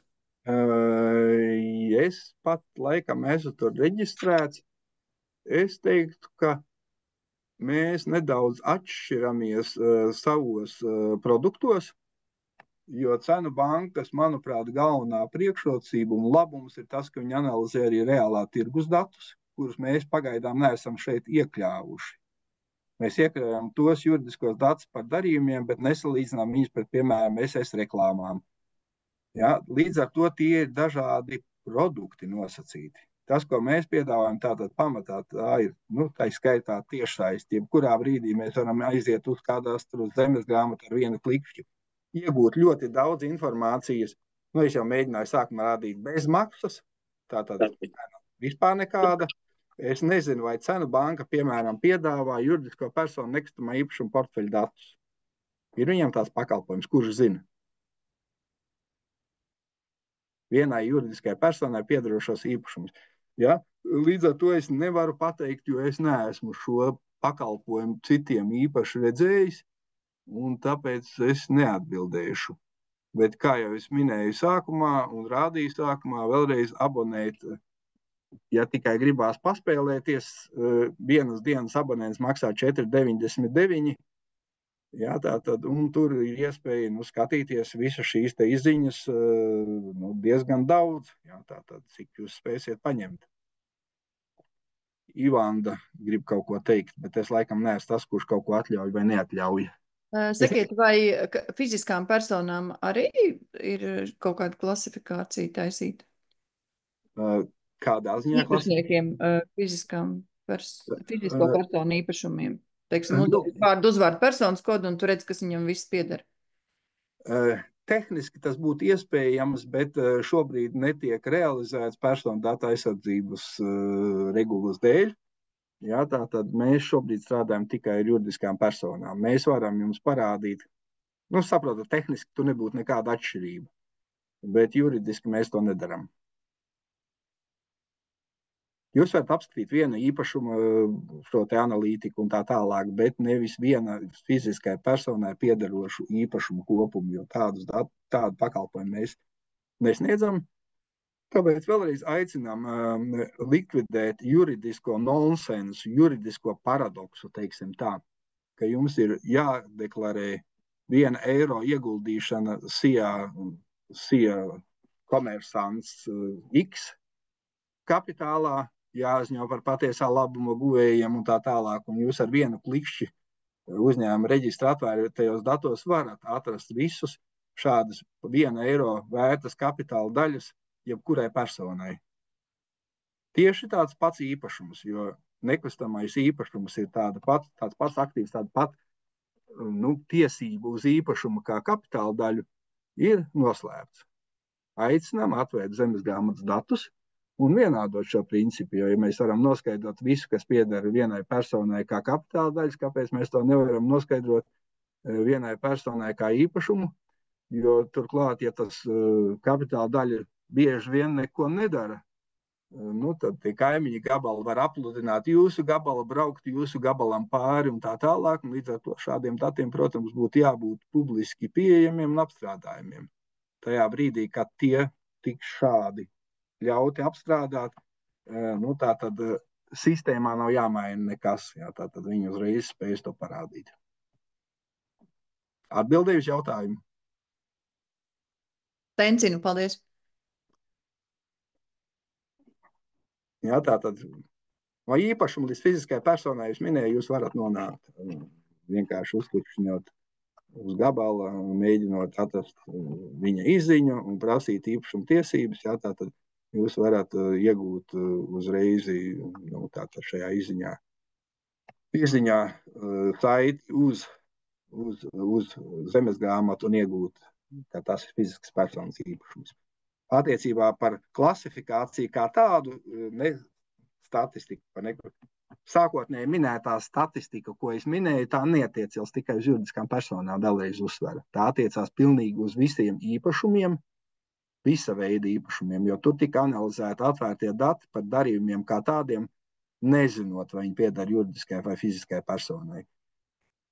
Es pat laikam esmu tur reģistrēts. Es teiktu, ka mēs nedaudz atšķiramies savos produktos, jo cenu bankas, manuprāt, galvenā priekšrocība un labums ir tas, ka viņi analizē arī reālā tirgus datus, kurus mēs pagaidām neesam šeit iekļāvuši. Mēs iekļāvām tos juridiskos datus par darījumiem, bet nesalīdzinām viņus pret, piemēram, SS reklāmām. Ja? Līdz ar to tie ir dažādi produkti nosacīti. Tas, ko mēs piedāvājam, tātad pamatā tā ir, tā skaitā tiešsaiste, jebkurā brīdī mēs varam aiziet uz kādās zemes grāmatu ar vienu klikšķi, iegūt ļoti daudz informācijas. Es jau mēģināju sākumā rādīt bez maksas, tātad vispār nekāda. Es nezinu, vai cenu banka, piemēram, piedāvā juridisko personu nekustamā īpašuma portfeļu datus. Ir viņam tās pakalpojums, kurš zina? Vienai juridiskai personai piedarošos īpašumus. Ja? Līdz ar to es nevaru pateikt, jo es neesmu šo pakalpojumu citiem īpaši redzējis, un tāpēc es neatbildēšu. Bet, kā jau es minēju sākumā un rādīju sākumā, vēlreiz abonēt, ja tikai gribās paspēlēties, vienas dienas abonents maksā 4,99. Jā, tātad, un tur ir iespēja skatīties visas šīs te izziņas diezgan daudz, jā, tātad, cik jūs spēsiet paņemt. Ivanda grib kaut ko teikt, bet es laikam neesmu tas, kurš kaut ko atļauj vai neatļauj. Sakiet, vai fiziskām personām arī ir kaut kāda klasifikācija taisīta? Kādā ziņā īpašniekiem, fizisko personu īpašumiem? Teiksim, vārdu uzvārdu personas kodu, un tu redz, kas viņam viss pieder. Tehniski tas būtu iespējams, bet šobrīd netiek realizēts personu datu aizsardzības regulas dēļ. Jā, tātad mēs šobrīd strādājam tikai ar juridiskām personām. Mēs varam jums parādīt, saprotat, tehniski tur nebūtu nekāda atšķirība, bet juridiski mēs to nedaram. Jūs varat apskatīt vienu īpašumu, šo te analītiku un tā tālāk, bet nevis viena fiziskai personai piederošu īpašumu kopumu, jo tādu pakalpojumu mēs nesniedzam. Tāpēc vēlreiz aicinām likvidēt juridisko nonsensu, juridisko paradoksu, teiksim tā, ka jums ir jādeklarē 1 eiro ieguldīšana SIA komersants X kapitālā, jāziņo par patiesā labuma guvējiem un tā tālāk, un jūs ar vienu klikšķi uzņēmuma reģistra atvērtajos datos varat atrast visus šādas 1 eiro vērtas kapitāla daļas jebkurai personai. Tieši tāds pats īpašums, jo nekustamais īpašums ir tāds pats aktīvs, tāda pat tiesība uz īpašumu kā kapitāla daļu ir noslēpts. Aicinām atvērt zemesgrāmatas datus un vienādot šo principu, jo, ja mēs varam noskaidrot visu, kas pieder vienai personai kā kapitāla daļas, kāpēc mēs to nevaram noskaidrot vienai personai kā īpašumu, jo turklāt, ja tas kapitāla daļa bieži vien neko nedara, tad tie kaimiņi gabali var apludināt jūsu gabalu, braukt jūsu gabalam pāri un tā tālāk, un līdz ar to šādiem datiem, protams, būtu jābūt publiski pieejamiem un apstrādājumiem. Tajā brīdī, kad tie tiks šādi ļauti apstrādāt, tā tad sistēmā nav jāmaina nekas, tā tad viņi uzreiz spējas to parādīt. Atbildēju uz jautājumu. Tencinu, paldies. Jā, tā tad no īpašuma līdz fiziskai personai jūs minēju, jūs varat nonākt vienkārši uzklikšķinot uz gabala, mēģinot atrast viņa izziņu un prasīt īpašuma tiesības, tā tad jūs varat iegūt uzreiz šajā izziņā saiti uz zemesgrāmatu un iegūt, ka tas ir fizisks personas īpašums. Attiecībā par klasifikāciju kā tādu, sākotnēji minētā statistika, ko es minēju, tā neatiecās tikai uz juridiskām personām, vēlreiz uzsveru. Tā attiecās pilnīgi uz visiem īpašumiem, visa veida īpašumiem, jo tur tika analizēti atvērtie dati par darījumiem kā tādiem, nezinot, vai viņi pieder juridiskai vai fiziskai personai.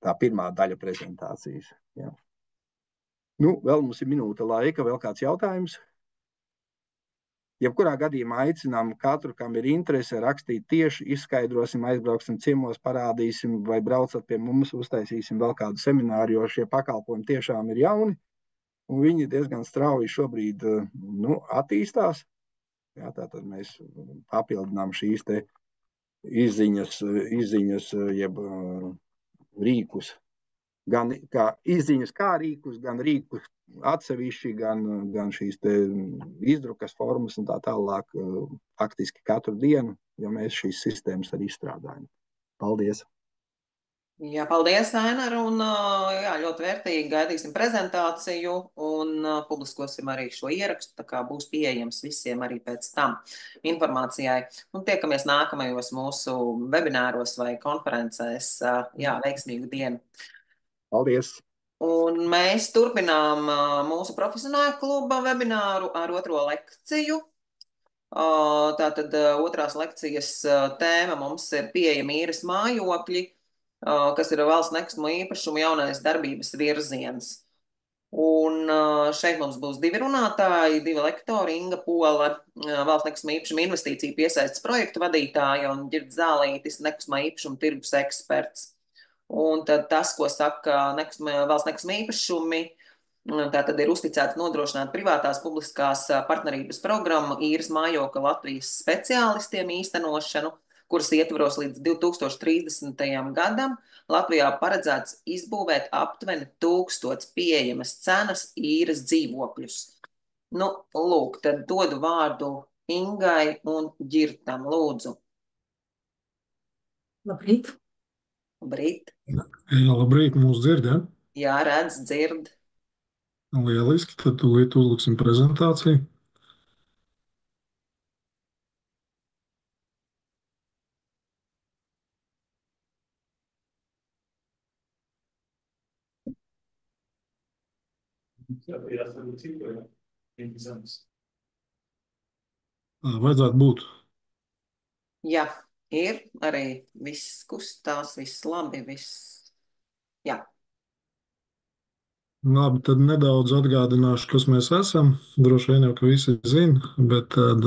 Tā pirmā daļa prezentācijas. Jā. Vēl mums ir minūte laika, vēl kāds jautājums? Jebkurā gadījumā aicinām katru, kam ir interese, rakstīt tieši, izskaidrosim, aizbrauksim ciemos, parādīsim, vai braucat pie mums, uztaisīsim vēl kādu semināru, jo šie pakalpojumi tiešām ir jauni, un viņi diezgan strauji šobrīd attīstās. Jā, tātad mēs papildinām šīs te izziņas jeb rīkus, gan kā izziņas kā rīkus, gan rīkus atsevišķi, gan šīs te izdrukas formas un tā tālāk faktiski katru dienu, jo mēs šīs sistēmas arī izstrādājam. Paldies! Jā, paldies, Ainar, un ļoti vērtīgi gaidīsim prezentāciju un publiskosim arī šo ierakstu, tā kā būs pieejams visiem arī pēc tam informācijai. Un tiekamies nākamajos mūsu webināros vai konferencēs. Jā, veiksmīgu dienu! Paldies! Un mēs turpinām mūsu profesionāļu kluba webināru ar 2. lekciju. Tātad 2. lekcijas tēma mums ir pieejami īres mājokļi, kas ir valsts nekustamo īpašumu jaunais darbības virziens. Un šeit mums būs 2 runātāji, 2 lektori, Inga Pola, valsts nekustamo īpašumu investīciju piesaistes projektu vadītāja, un Ģirds Zālītis, nekustamā īpašuma tirgus eksperts. Un tad tas, ko saka valsts nekustamie īpašumi, tā tad ir uzticēta nodrošināt privātās publiskās partnerības programmu īres mājokļa Latvijas speciālistiem īstenošanu, kuras ietvaros līdz 2030. gadam Latvijā paredzēts izbūvēt aptuveni 1000 pieejamas cenas īres dzīvokļus. Lūk, tad dodu vārdu Ingai un Ģirtam, lūdzu. Labrīt! Labrīt! Jā, labrīt, mūs dzird, ja? Jā, redz, dzird. Lieliski, tad tūlīt uzliksim prezentāciju. Vajadzētu būt. Jā, ir arī viss kustās, viss labi, viss. Jā. Labi, tad nedaudz atgādināšu, kas mēs esam. Droši vien jau, ka visi zina, bet tad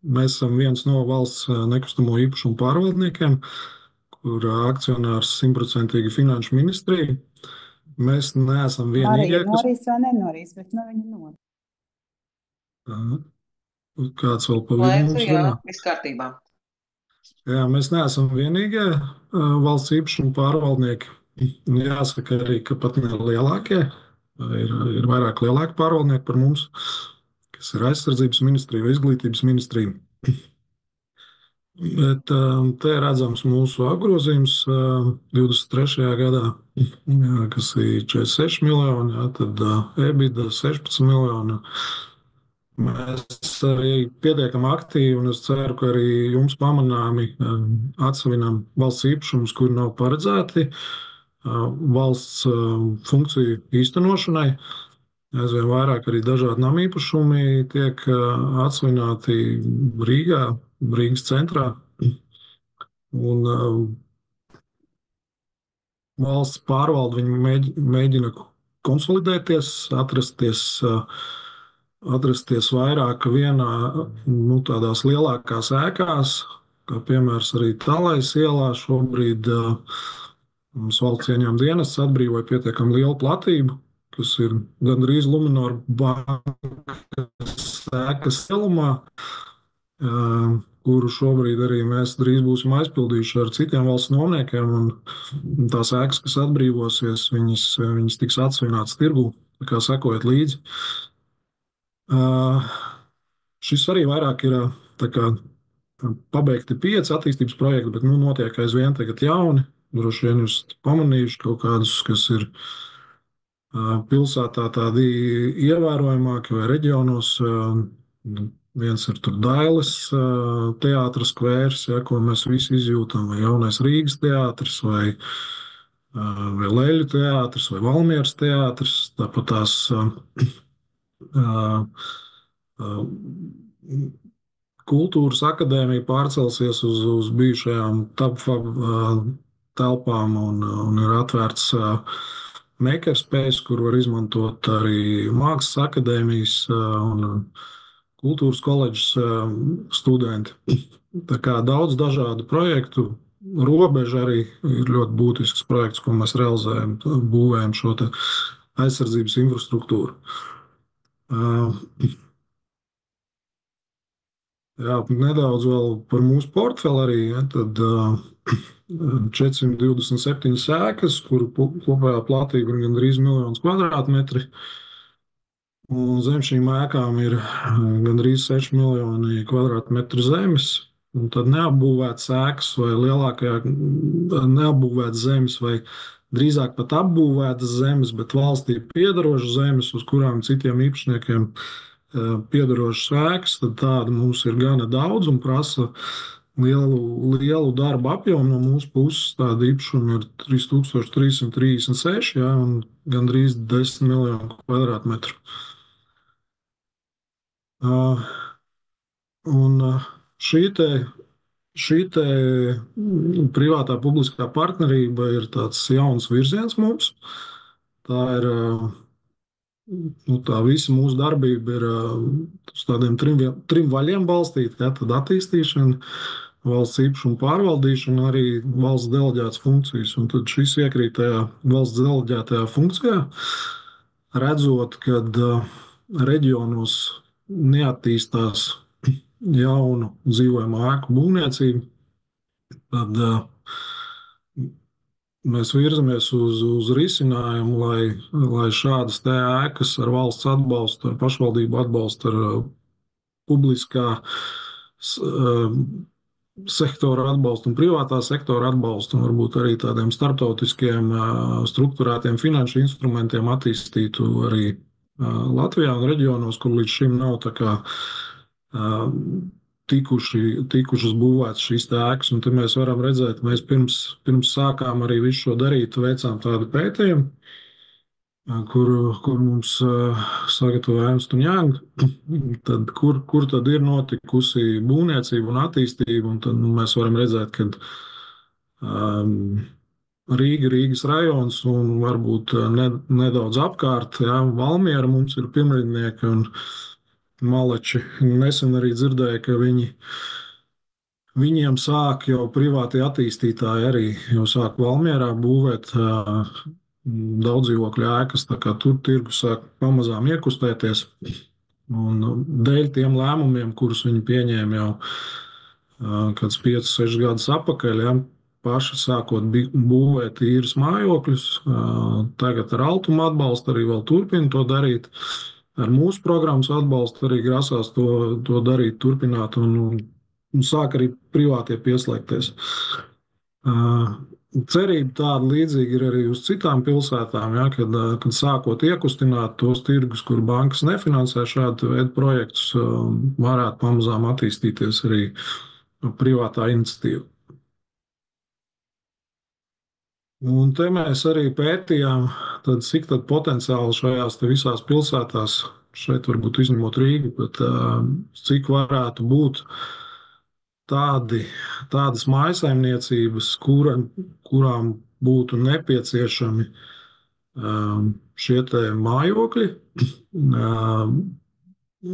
mēs esam viens no valsts nekustamo īpašumu pārvaldniekiem, kur akcionārs 100% finanšu ministrija. Mēs neesam vienīgie, kas... Norīs vai nenorīs, bet viņi norīs. Kāds vēl pa vidu Lēsu, mums jā, runā? viss kārtībā. Jā, mēs neesam vienīgie valsts īpašuma pārvaldnieki. Jāsaka arī, ka pat ne lielākie. Ir vairāk lielāki pārvaldnieki par mums, kas ir aizsardzības ministrija vai izglītības ministrija. Bet te ir redzams mūsu apgrozījums 23. gadā, kas ir 46 miljoni, jā, tad EBITDA 16 miljoni. Mēs arī pietiekami aktīvi, un es ceru, ka arī jums pamanāmi atsevinām valsts īpašumus, kuri nav paredzēti valsts funkciju īstenošanai. Aizvien vairāk arī dažādi namīpašumi tiek atsvināti Rīgā, Rīgas centrā. Un valsts pārvalde mēģina konsolidēties, atrasties vairāk vienā, tādās lielākās ēkās, kā piemērs arī Talais ielā. Šobrīd mums valsts ieņēmuma dienests atbrīvoja pietiekami lielu platību, kas ir gandrīz Luminor bankas ēkas lielumā, kuru šobrīd arī mēs drīz būsim aizpildījuši ar citiem valsts nomniekiem, un tās ēkas, kas atbrīvosies, viņas tiks atsvinātas tirgū, tā kā sekojiet līdzi. Šis arī vairāk ir tā kā pabeigti 5 attīstības projekti, bet notiek aizvien tagad jauni. Droši vien jūs pamanījuši kaut kādus, kas ir pilsētā tādi ievērojamāki vai reģionos. Viens ir tur Dailes teātras skvērs, ja, ko mēs visi izjūtam, vai Jaunais Rīgas teātris, vai Leļu teātris, vai Valmieras teātris. Tāpat tās Kultūras akadēmija pārcelsies uz bijušajām TAPFAB telpām un ir atvērts makerspace, kur var izmantot arī mākslas akadēmijas un kultūras koledžas studenti. Tā kā daudz dažādu projektu. Robeža arī ir ļoti būtisks projekts, ko mēs realizējam, būvējam šo te aizsardzības infrastruktūru. Jā, nedaudz vēl par mūsu portfeli arī. Ja, tad 427 ēkas, kuru kopējā platība ir gandrīz 1 000 000 kvadrātmetri. Un zem šīm ēkām ir gandrīz 6 miljoni kvadrātmetru zemes. Un tad neapbūvētas ēkas vai lielākajā neapbūvētas zemes vai drīzāk pat apbūvētas zemes, bet valstī piedarošas zemes, uz kurām citiem īpašniekiem piedarošas ēkas, tad tāda mums ir gana daudz un prasa lielu darba apjomu no mūsu puses. Tāda īpašuma ir 3336, ja, un gandrīz 10 miljonu kvadrātmetru. Un šī te privātā publiskā partnerība ir tāds jauns virziens mums. Tā ir tā visa mūsu darbība ir uz tādiem trim vaļiem balstīta. Ja, tad attīstīšana, valsts īpašuma pārvaldīšana, arī valsts deleģētas funkcijas. Un tad šis iekrīt tajā valsts deleģētajā funkcijā, redzot, kad reģionos neattīstās jaunu dzīvojamu ēku būvniecību, tad mēs virzamies uz risinājumu, lai šādas te ēkas ar valsts atbalstu, ar pašvaldību atbalstu, ar publiskā sektora atbalstu un privātā sektora atbalstu, un varbūt arī tādiem starptautiskiem strukturētiem finanšu instrumentiem attīstītu arī Latvijā un reģionos, kur līdz šim nav tā kā tikušas būvētas šīs ēkas. Un te mēs varam redzēt, mēs pirms sākām arī visu šo darīt, veicām tādu pētījumu, kur mums sagatavoja Ernst & Young, tad kur tad ir notikusi būvniecība un attīstība, un tad mēs varam redzēt, ka Rīgas rajons un varbūt nedaudz apkārt, ja, Valmiera mums ir pirmrindnieki un Maleči. Nesen arī dzirdēju, ka viņiem sāk jau privāti attīstītāji arī jau sāk Valmierā būvēt daudzdzīvokļu ēkas, tā kā tur tirgus sāk pamazām iekustēties. Un dēļ tiem lēmumiem, kurus viņi pieņēma jau kāds 5, 6 gadus atpakaļ, ja, paši sākot būvēt īres mājokļus, tagad ar Altuma atbalstu arī vēl turpina to darīt. Ar mūsu programmas atbalstu arī grasās to darīt, turpināt, un sāk arī privātie pieslēgties. Cerība tāda līdzīga ir arī uz citām pilsētām, ja, kad sākot iekustināt tos tirgus, kur bankas nefinansē šādu veidu projektus, varētu pamazām attīstīties arī privātā iniciatīva. Un te mēs arī pētījām, cik tad potenciāli šajās visās pilsētās, šeit varbūt izņemot Rīgu, bet cik varētu būt tādas mājsaimniecības, kurām būtu nepieciešami šie te mājokļi,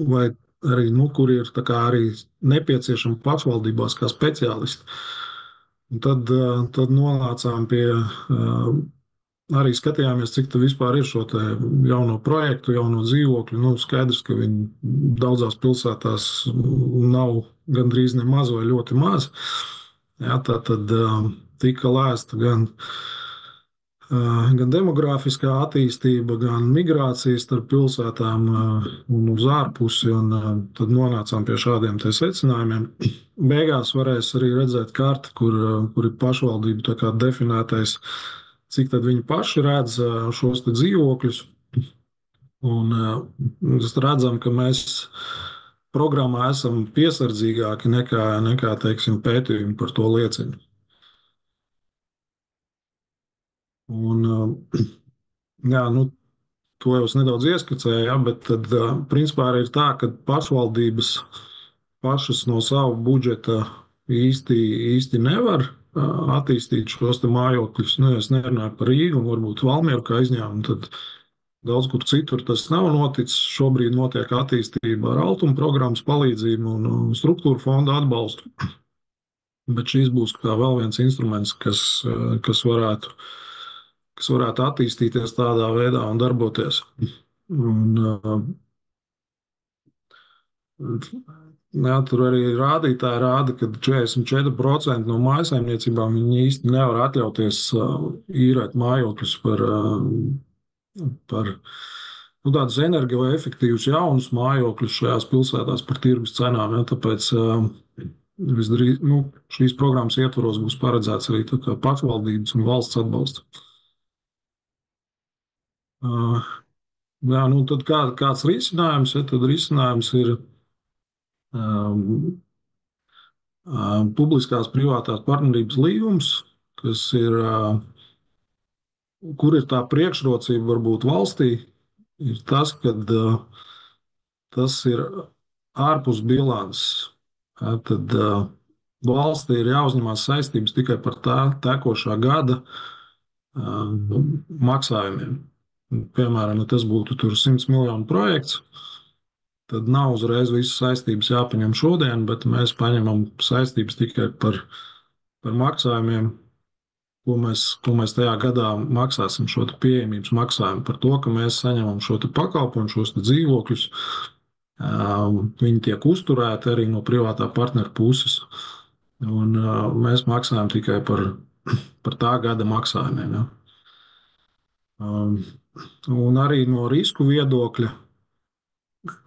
vai arī, kur ir arī nepieciešami pašvaldībās kā speciālisti. Un tad nonācām pie, arī skatījāmies, cik tad vispār ir šo te jauno projektu, jauno dzīvokļu. Skaidrs, ka viņi daudzās pilsētās nav gandrīz nemaz vai ļoti maz. Jā, tā tad tika lēsta gan demogrāfiskā attīstība, gan migrācijas starp pilsētām un uz ārpusi, un tad nonācām pie šādiem te secinājumiem. Beigās varēs arī redzēt karti, kur ir pašvaldību tā kā definētais, cik tad viņi paši redz šos te dzīvokļus. Un mēs redzam, ka mēs programmā esam piesardzīgāki nekā teiksim, pētījumi par to liecina. Un, jā, to jau es nedaudz ieskicēju, ja, bet tad, principā ir tā, ka pašvaldības pašas no sava budžeta īsti nevar attīstīt šos te mājokļus. Es nerunāju par Rīgu un varbūt Valmieru kā izņēmumu, tad daudz kur citur tas nav noticis. Šobrīd notiek attīstība ar Altuma programmas palīdzību un struktūra fonda atbalstu. Bet šīs būs kā vēl viens instruments, kas varētu attīstīties tādā veidā un darboties. Jā, tur arī rādītāji rāda, ka 44% no mājsaimniecībām viņi īsti nevar atļauties īrēt mājokļus par tādus energoefektīvus jaunus mājokļus šajās pilsētās par tirgus cenām. Ja, tāpēc visdrīz, šīs programmas ietvaros būs paredzēts arī pašvaldības un valsts atbalsts. Jā, tad kāds risinājums? Ja, tad risinājums ir publiskās privātās partnerības līgums, kur ir tā priekšrocība varbūt valstī, ir tas, ka tas ir ārpus bilances. Ja, tad valstī ir jāuzņemās saistības tikai par tekošā gada maksājumiem. Piemēram, ja tas būtu 100 miljonu projekts, tad nav uzreiz visas saistības jāpaņem šodien, bet mēs paņemam saistības tikai par maksājumiem, ko mēs tajā gadā maksāsim, šo pieejamības maksājumu, par to, ka mēs saņemam šo pakalpojumu, šos dzīvokļus. Viņi tiek uzturēti arī no privātā partnera puses. Un mēs maksājam tikai par tā gada maksājumiem. Ja. Un arī no risku viedokļa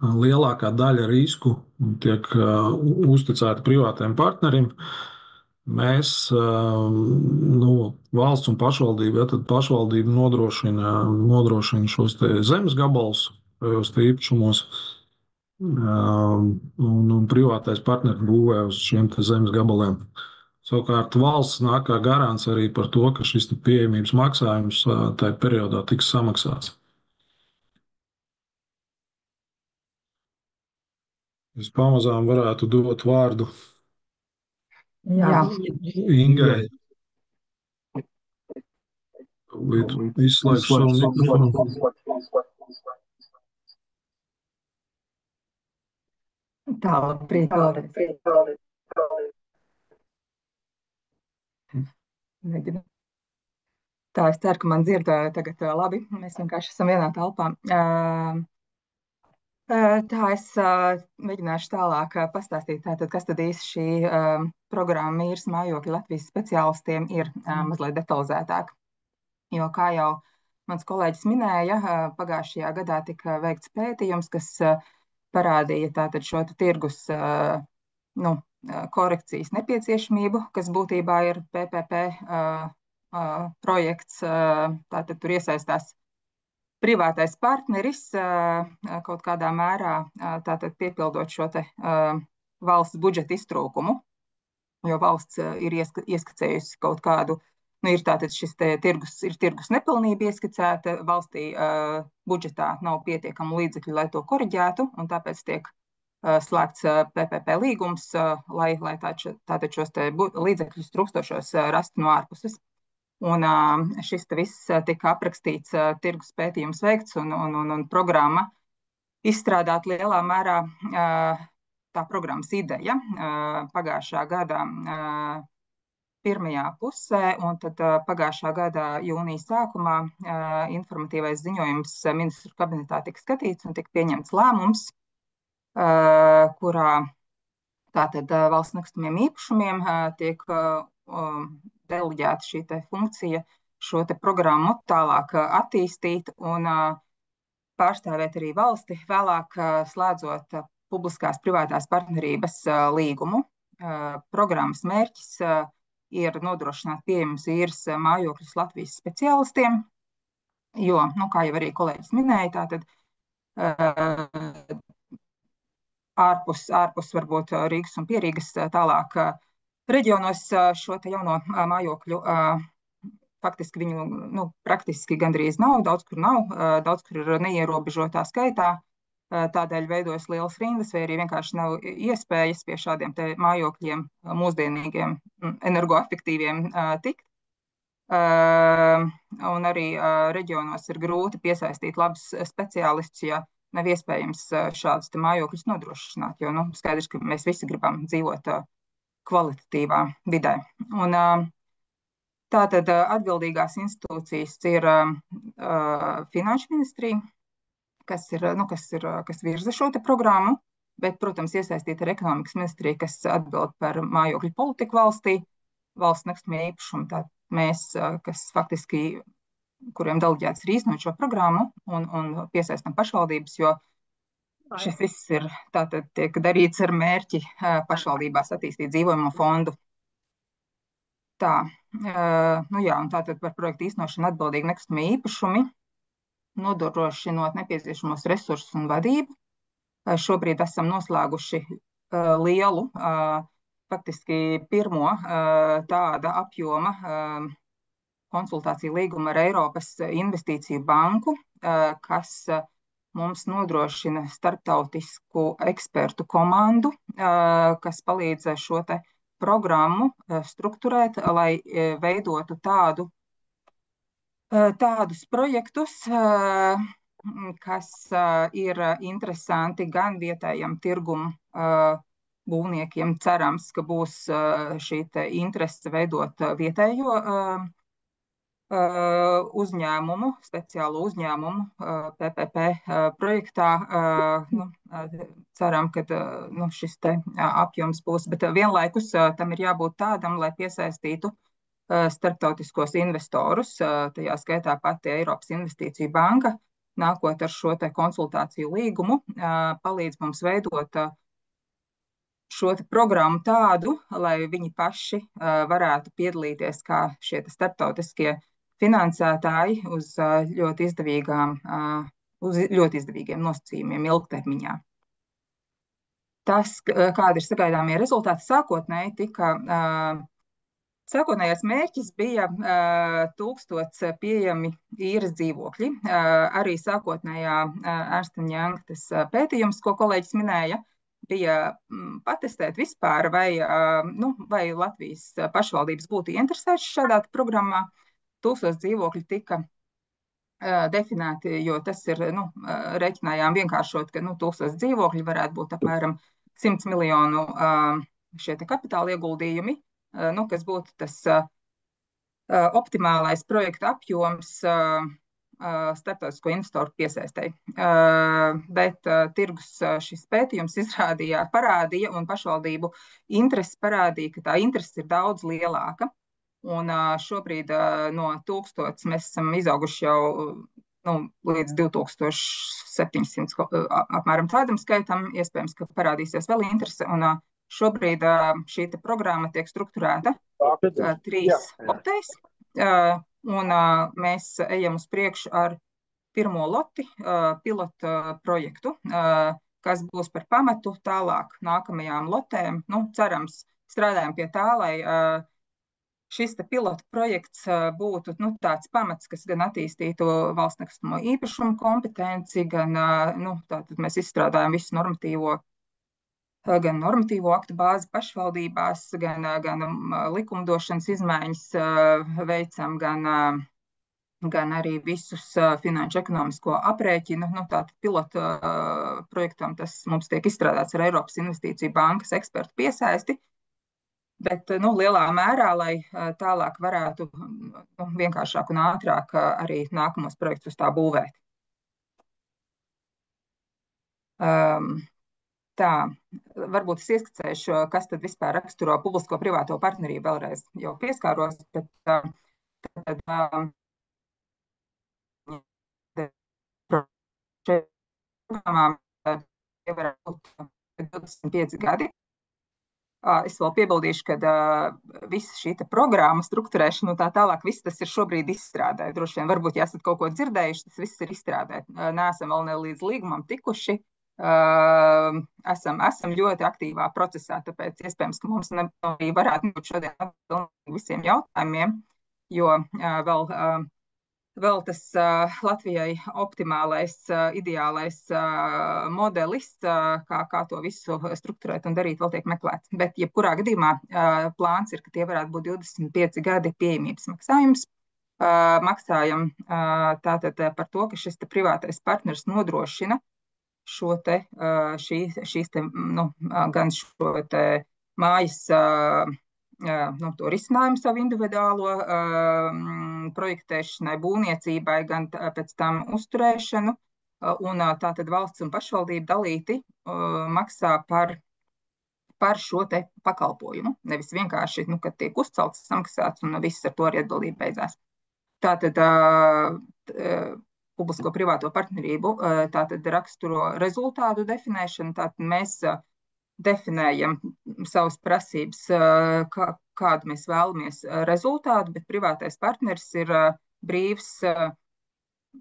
lielākā daļa risku tiek uzticēta privātajiem partneriem. Mēs, valsts un pašvaldība, tad pašvaldība nodrošina šos zemes gabalus, šajos īpašumos, un privātais partneris būvē uz šiem zemes gabaliem. Savukārt valsts nāk kā garants arī par to, ka šis pieejamības maksājums tajā periodā tiks samaksāts. Es pamazām varētu dot vārdu Ingai. Izslēgšu savu mikrofonu. Tā, labrīt. Tā, es ceru, ka man dzird tagad labi. Mēs vienkārši esam vienā telpā. Tā es mēģināšu tālāk pastāstīt, tātad, kas tad īsti šī programma Mīras mājokļi Latvijas speciālistiem ir mazliet detalizētāk. Jo, kā jau mans kolēģis minēja, pagājušajā gadā tika veikts pētījums, kas parādīja tātad šo tirgus korekcijas nepieciešamību, kas būtībā ir PPP projekts. Tātad tur iesaistās privātais partneris kaut kādā mērā tātad piepildot šo te valsts budžeta iztrūkumu, jo valsts ir ieskicējusi kaut kādu, ir tātad šis tirgus nepilnība ieskicēta, valstī budžetā nav pietiekama līdzekļu, lai to koriģētu, un tāpēc tiek slēgts PPP līgums, lai tātad šos te līdzekļus trūkstošos rastu no ārpuses. Un šis viss tika aprakstīts, tirgus pētījums veikts un programma izstrādāt lielā mērā tā programmas ideja pagājušā gada pirmajā pusē, un tad pagājušā gada jūnija sākumā informatīvais ziņojums ministru kabinetā tika skatīts un tika pieņemts lēmums, kurā tātad valsts nekustamiem īpašumiem tiek deleģēta šī te funkcija, šo te programmu tālāk attīstīt un pārstāvēt arī valsti, vēlāk slēdzot publiskās privātās partnerības līgumu. Programmas mērķis ir nodrošināt pieejamus īres mājokļus Latvijas speciālistiem, jo, kā jau arī kolēģis minēja, tātad ārpus varbūt Rīgas un Pierīgas tālāk reģionos šo te jauno mājokļu faktiski viņu praktiski gandrīz nav, daudz kur ir neierobežotā skaitā, tādēļ veidojas lielas rindas, vai arī vienkārši nav iespējas pie šādiem te mājokļiem mūsdienīgiem, energoefektīviem tikt. Un arī reģionos ir grūti piesaistīt labus speciālistus, ja nav iespējams šādus te mājokļus nodrošināt, jo skaidrs, ka mēs visi gribam dzīvot kvalitatīvā vidē. Un tātad atbildīgās institūcijas ir Finanšu ministrija, kas virza šo te programmu, bet, protams, iesaistīta ar Ekonomikas ministriju, kas atbild par mājokļu politiku valstī, valsts nekustamie īpašumi, tātad mēs, kas faktiski, kuriem deleģēts ir īstenot šo programmu un piesaistam pašvaldības, jo šis viss ir tātad tiek darīts ar mērķi pašvaldībās attīstīt dzīvojamo fondu. Tā, un tātad par projektu īstenošanu atbildīgi nekustamie īpašumi, nodrošinot nepieciešamos resursus un vadību. Šobrīd esam noslēguši lielu, faktiski pirmo tāda apjoma konsultāciju līgumu ar Eiropas investīciju banku, kas mums nodrošina starptautisku ekspertu komandu, kas palīdz šo te programmu strukturēt, lai veidotu tādus projektus, kas ir interesanti gan vietējam tirgumu būvniekiem. Cerams, ka būs šī te interese veidot vietējo uzņēmumu, speciālu uzņēmumu PPP projektā. Ceram, ka šis te apjoms būs, bet vienlaikus tam ir jābūt tādam, lai piesaistītu starptautiskos investorus, tajā skaitā pati Eiropas investīcija banka, nākot ar šo te konsultāciju līgumu, palīdz mums veidot šo programmu tādu, lai viņi paši varētu piedalīties kā šie starptautiskie finansētāji uz ļoti izdevīgiem nosacījumiem ilgtermiņā. Tas, kādi ir sagaidāmie rezultāti, sākotnējais mērķis bija 1000 pieejami īres dzīvokļi. Arī sākotnējā Ernst & Young pētījums, ko kolēģis minēja, bija patestēt vispār, vai Latvijas pašvaldības būtu ieinteresētas šādā programmā. 1000 dzīvokļi tika definēti, jo tas ir, reiķinājām vienkāršot, ka 1000 dzīvokļi varētu būt apmēram 100 miljonu šie te kapitāla ieguldījumi, kas būtu tas optimālais projekta apjoms starptautisko investoru piesaistei. Bet tirgus šis pētījums parādīja, un pašvaldību interesi parādīja, ka tā interese ir daudz lielāka. Un šobrīd no 1000 mēs esam izauguši jau līdz 2700 apmēram tādam skaitam. Iespējams, ka parādīsies vēl interese. Un šobrīd šī programma tiek strukturēta 3 lotēs. Un mēs ejam uz priekšu ar pirmo loti, pilotu projektu, kas būs par pamatu tālāk nākamajām lotēm. Cerams, strādājam pie tā, lai šis pilotu projekts būtu tāds pamats, kas gan attīstītu valsts nekustamo īpašumu kompetenci, gan tātad mēs izstrādājam visu gan normatīvo aktu bāzi pašvaldībās, gan likumdošanas izmaiņas veicam, gan arī visus finanšu ekonomisko aprēķinu. Tātad pilotu projektam tas mums tiek izstrādāts ar Eiropas Investīciju bankas ekspertu piesaisti, bet lielā mērā, lai tālāk varētu vienkāršāk un ātrāk arī nākamos projektus uz tā būvēt. Tā, varbūt es ieskicēšu, kas tad vispār raksturo publisko-privāto partnerību, vēlreiz jau pieskāros, bet programmām jau varētu būt 25 gadi. Es vēl piebildīšu, ka visa šī programma strukturēšana un tā tālāk, viss tas ir šobrīd izstrādē. Droši vien, varbūt, ja esat kaut ko dzirdējuši, tas viss ir izstrādē. Neesam vēl ne līdz līgumam tikuši. Esam ļoti aktīvā procesā, tāpēc iespējams, ka mums arī varētu būt šodien atbildēt visiem jautājumiem, jo vēl tas Latvijai optimālais, ideālais modelis, kā to visu strukturēt un darīt, vēl tiek meklēts. Bet jebkurā gadījumā plāns ir, ka tie varētu būt 25 gadi pieejamības maksājums. Maksājam tātad par to, ka šis privātais partners nodrošina gan šo mājas to risinājumu savu individuālo projektēšanai, būvniecībai, gan pēc tam uzturēšanu. Un tātad valsts un pašvaldība dalīti maksā par šo pakalpojumu. Nevis vienkārši, kad tiek uzcelts, samaksāts un viss ar to arī atbildība beidzās. Tātad publisko-privāto partnerību tātad raksturo rezultātu definēšanu. Tātad mēs definējam savas prasības, kādu mēs vēlamies rezultātu, bet privātais partneris ir brīvs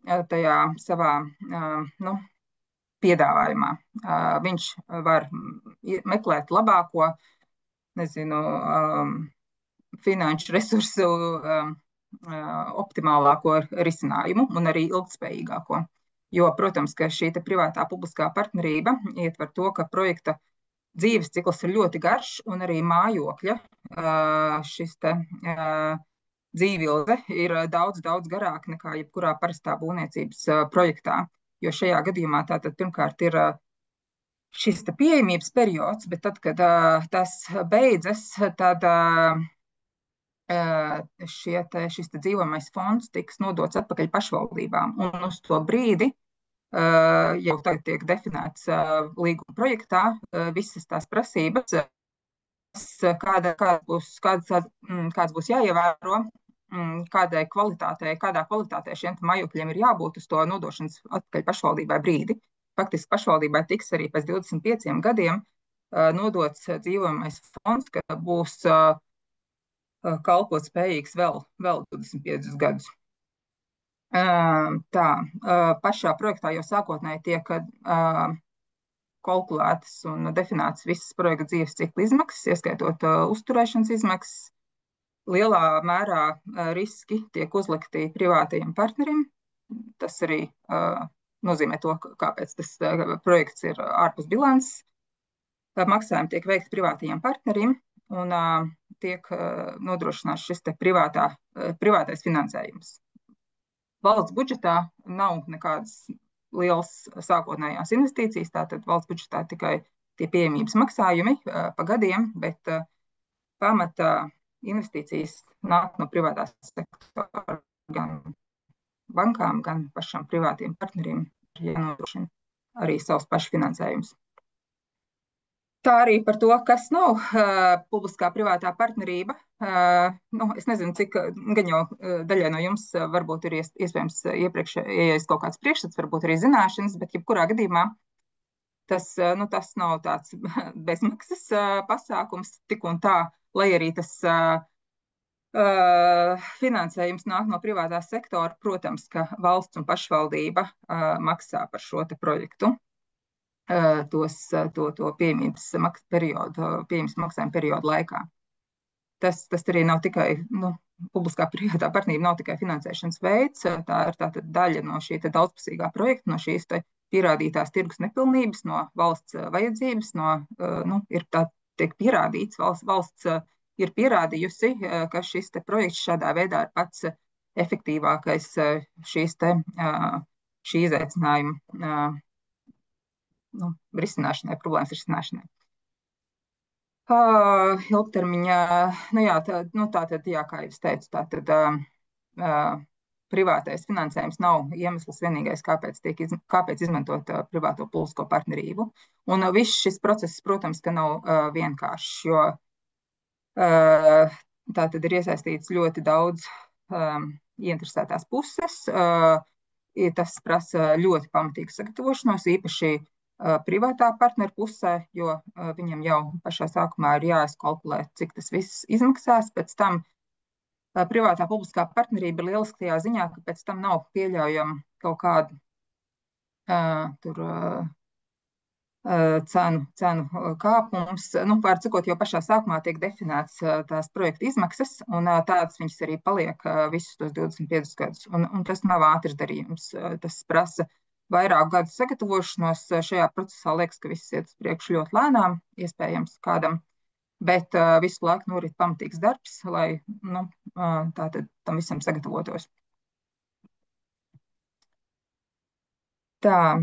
tajā savā piedāvājumā. Viņš var meklēt labāko, finanšu resursu optimālāko risinājumu un arī ilgtspējīgāko. Jo, protams, ka šī privātā publiskā partnerība ietver to, ka projekta dzīves cikls ir ļoti garš un arī mājokļa šis dzīvilde ir daudz garāk nekā jebkurā parastā būvniecības projektā. Jo šajā gadījumā tātad pirmkārt ir šis pieejamības periods, bet tad, kad tas beidzas, tad šis dzīvojamais fonds tiks nodots atpakaļ pašvaldībām. Un uz to brīdi jau tagad tiek definēts līguma projektā visas tās prasības, kāds būs jāievēro, kādā kvalitātē šiem mājokļiem ir jābūt uz to nodošanas atpakaļ pašvaldībai brīdi. Faktiski pašvaldībai tiks arī pēc 25 gadiem nodots dzīvojamais fonds, ka būs kalpot spējīgs vēl 25 gadus. Pašā projektā jau sākotnēji tiek kalkulētas un definētas visas projekta dzīves cikla izmaksas, ieskaitot uzturēšanas izmaksas. Lielā mērā riski tiek uzlikti privātajiem partnerim. Tas arī nozīmē to, kāpēc tas projekts ir ārpus bilances. Maksājumi tiek veikti privātajiem partneriem un tiek nodrošināts šis privātais finansējums. Valsts budžetā nav nekādas lielas sākotnējās investīcijas, tātad valsts budžetā tikai tie pieejamības maksājumi pa gadiem, bet pamata investīcijas nāk no privātās sektora, gan bankām, gan pašam privātiem partneriem ir jānodrošina arī savs pašfinansējums. Tā arī par to, kas nav publiskā privātā partnerība. Es nezinu, cik gan jau daļai no jums varbūt ir iespējams iepriekšējais kaut kāds priekšstats, varbūt arī zināšanas, bet jebkurā gadījumā tas nav tāds bezmaksas pasākums tik un tā, lai arī tas finansējums nāk no privātā sektora. Protams, ka valsts un pašvaldība maksā par šo te projektu. To pieejamības maksājuma periodu laikā. Tas arī nav tikai, publiskā privātā partnerība nav tikai finansēšanas veids, tā ir tātad daļa no šī daudzpusīgā projekta, no šīs pierādītās tirgus nepilnības, no valsts vajadzības, ir tā tiek pierādīts, valsts ir pierādījusi, ka šis projekts šādā veidā ir pats efektīvākais šī izaicinājuma risināšanai, problēmas risināšanai. Ilgtermiņā, tātad, kā jau es teicu, tātad privātais finansējums nav iemesls vienīgais, kāpēc izmantot privāto publisko partnerību. Un viss šis process, protams, ka nav vienkāršs, jo tātad ir iesaistīts ļoti daudz ieinteresētās puses. Tas prasa ļoti pamatīgu sagatavošanos, īpaši privātā partneru pusē, jo viņam jau pašā sākumā ir jāizkalkulē, cik tas viss izmaksās. Pēc tam privātā publiskā partnerība ir lieliski tajā ziņā, ka pēc tam nav pieļaujama kaut kāda cenu kāpums. Var cikot, jau pašā sākumā tiek definēts tās projekta izmaksas, un tādas viņas arī paliek visus tos 25 gadus. Un tas nav ātrs darījums. Tas prasa vairāku gadu sagatavošanos. Šajā procesā liekas, ka viss iet uz priekšu ļoti lēnām, iespējams kādam, bet visu laiku norit pamatīgs darbs, lai tātad tam visam sagatavotos. Tā,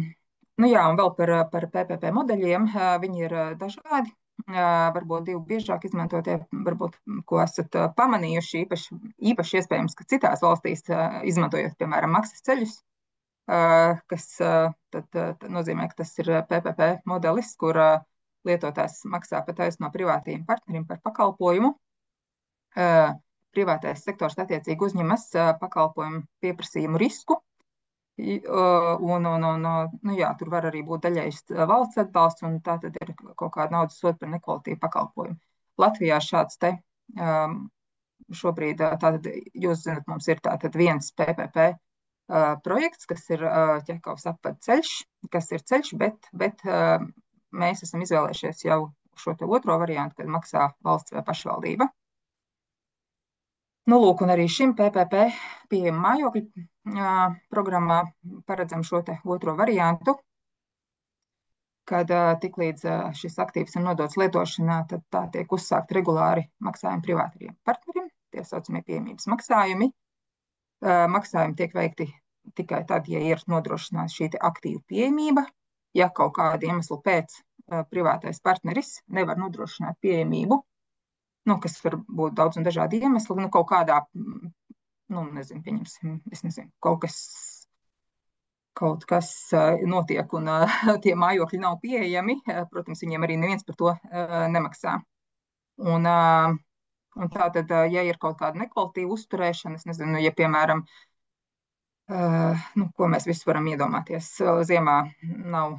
un vēl par PPP modeļiem. Viņi ir dažādi. Varbūt divi biežāk izmantotie, varbūt, ko esat pamanījuši, īpaši iespējams, ka citās valstīs izmantojot, piemēram, maksas ceļus, kas tad nozīmē, ka tas ir PPP modelis, kur lietotājs maksā pat no privātajiem partneriem par pakalpojumu. Privātais sektors attiecīgi uzņemas pakalpojumu pieprasījumu risku, tur var arī būt daļējs valsts atbalsts, un tā tad ir kaut kāda naudas soda par nekvalitīvu pakalpojumu. Latvijā šāds šobrīd, tātad jūs zināt, mums ir tātad viens PPP projekts, kas ir Ķekavas apvedceļš, kas ir ceļš, bet mēs esam izvēlējušies jau šo te otro variantu, kad maksā valsts vai pašvaldība. Un arī šim PPP pieejama mājokļu programmā paredzam šo te otro variantu, kad tiklīdz šis aktīvs ir nodots lietošanā, tad tā tiek uzsākt regulāri maksājumi privātajiem partneriem, tie saucamie pieejamības maksājumi. Maksājumi tiek veikti tikai tad, ja ir nodrošināta šī aktīva pieejamība. Ja kaut kāda iemesla pēc privātais partneris nevar nodrošināt pieejamību, kas var būt daudz un dažādi iemesli, kaut kādā, pieņemsim, kaut kas notiek un tie mājokļi nav pieejami, protams, viņiem arī neviens par to nemaksā. Un tātad, ja ir kaut kāda nekvalitīva uzturēšana, es nezinu, ja, piemēram, ko mēs visi varam iedomāties, ziemā nav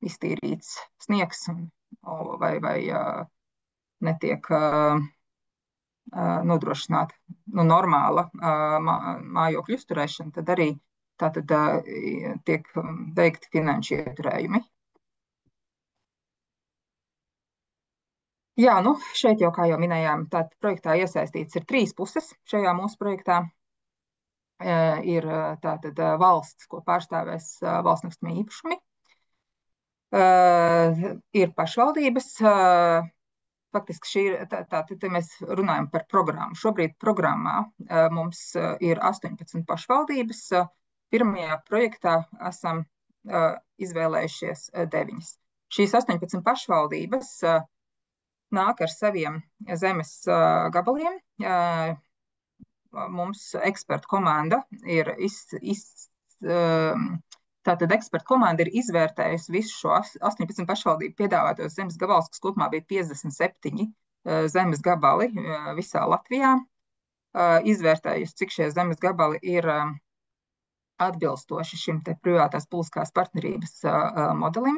iztīrīts sniegs vai netiek nodrošināta normāla mājokļu uzturēšana, tad arī tātad tiek veikti finanšu ieturējumi. Jā, šeit jau, kā jau minējām, tātad projektā iesaistīts ir 3 puses šajā mūsu projektā. Ir tātad valsts, ko pārstāvēs valsts nekustamie īpašumi. Ir pašvaldības. Faktiski tātad mēs runājam par programmu. Šobrīd programmā mums ir 18 pašvaldības. Pirmajā projektā esam izvēlējušies 9. Šīs 18 pašvaldības nāk ar saviem zemes gabaliem, mums ekspertu komanda ir tātad ekspertu komanda ir izvērtējusi visu šo 18 pašvaldību piedāvātos zemes gabalus, kas kopumā bija 57 zemes gabali visā Latvijā. Izvērtējusi, cik šie zemes gabali ir atbilstoši šim te privātās publiskās partnerības modelim.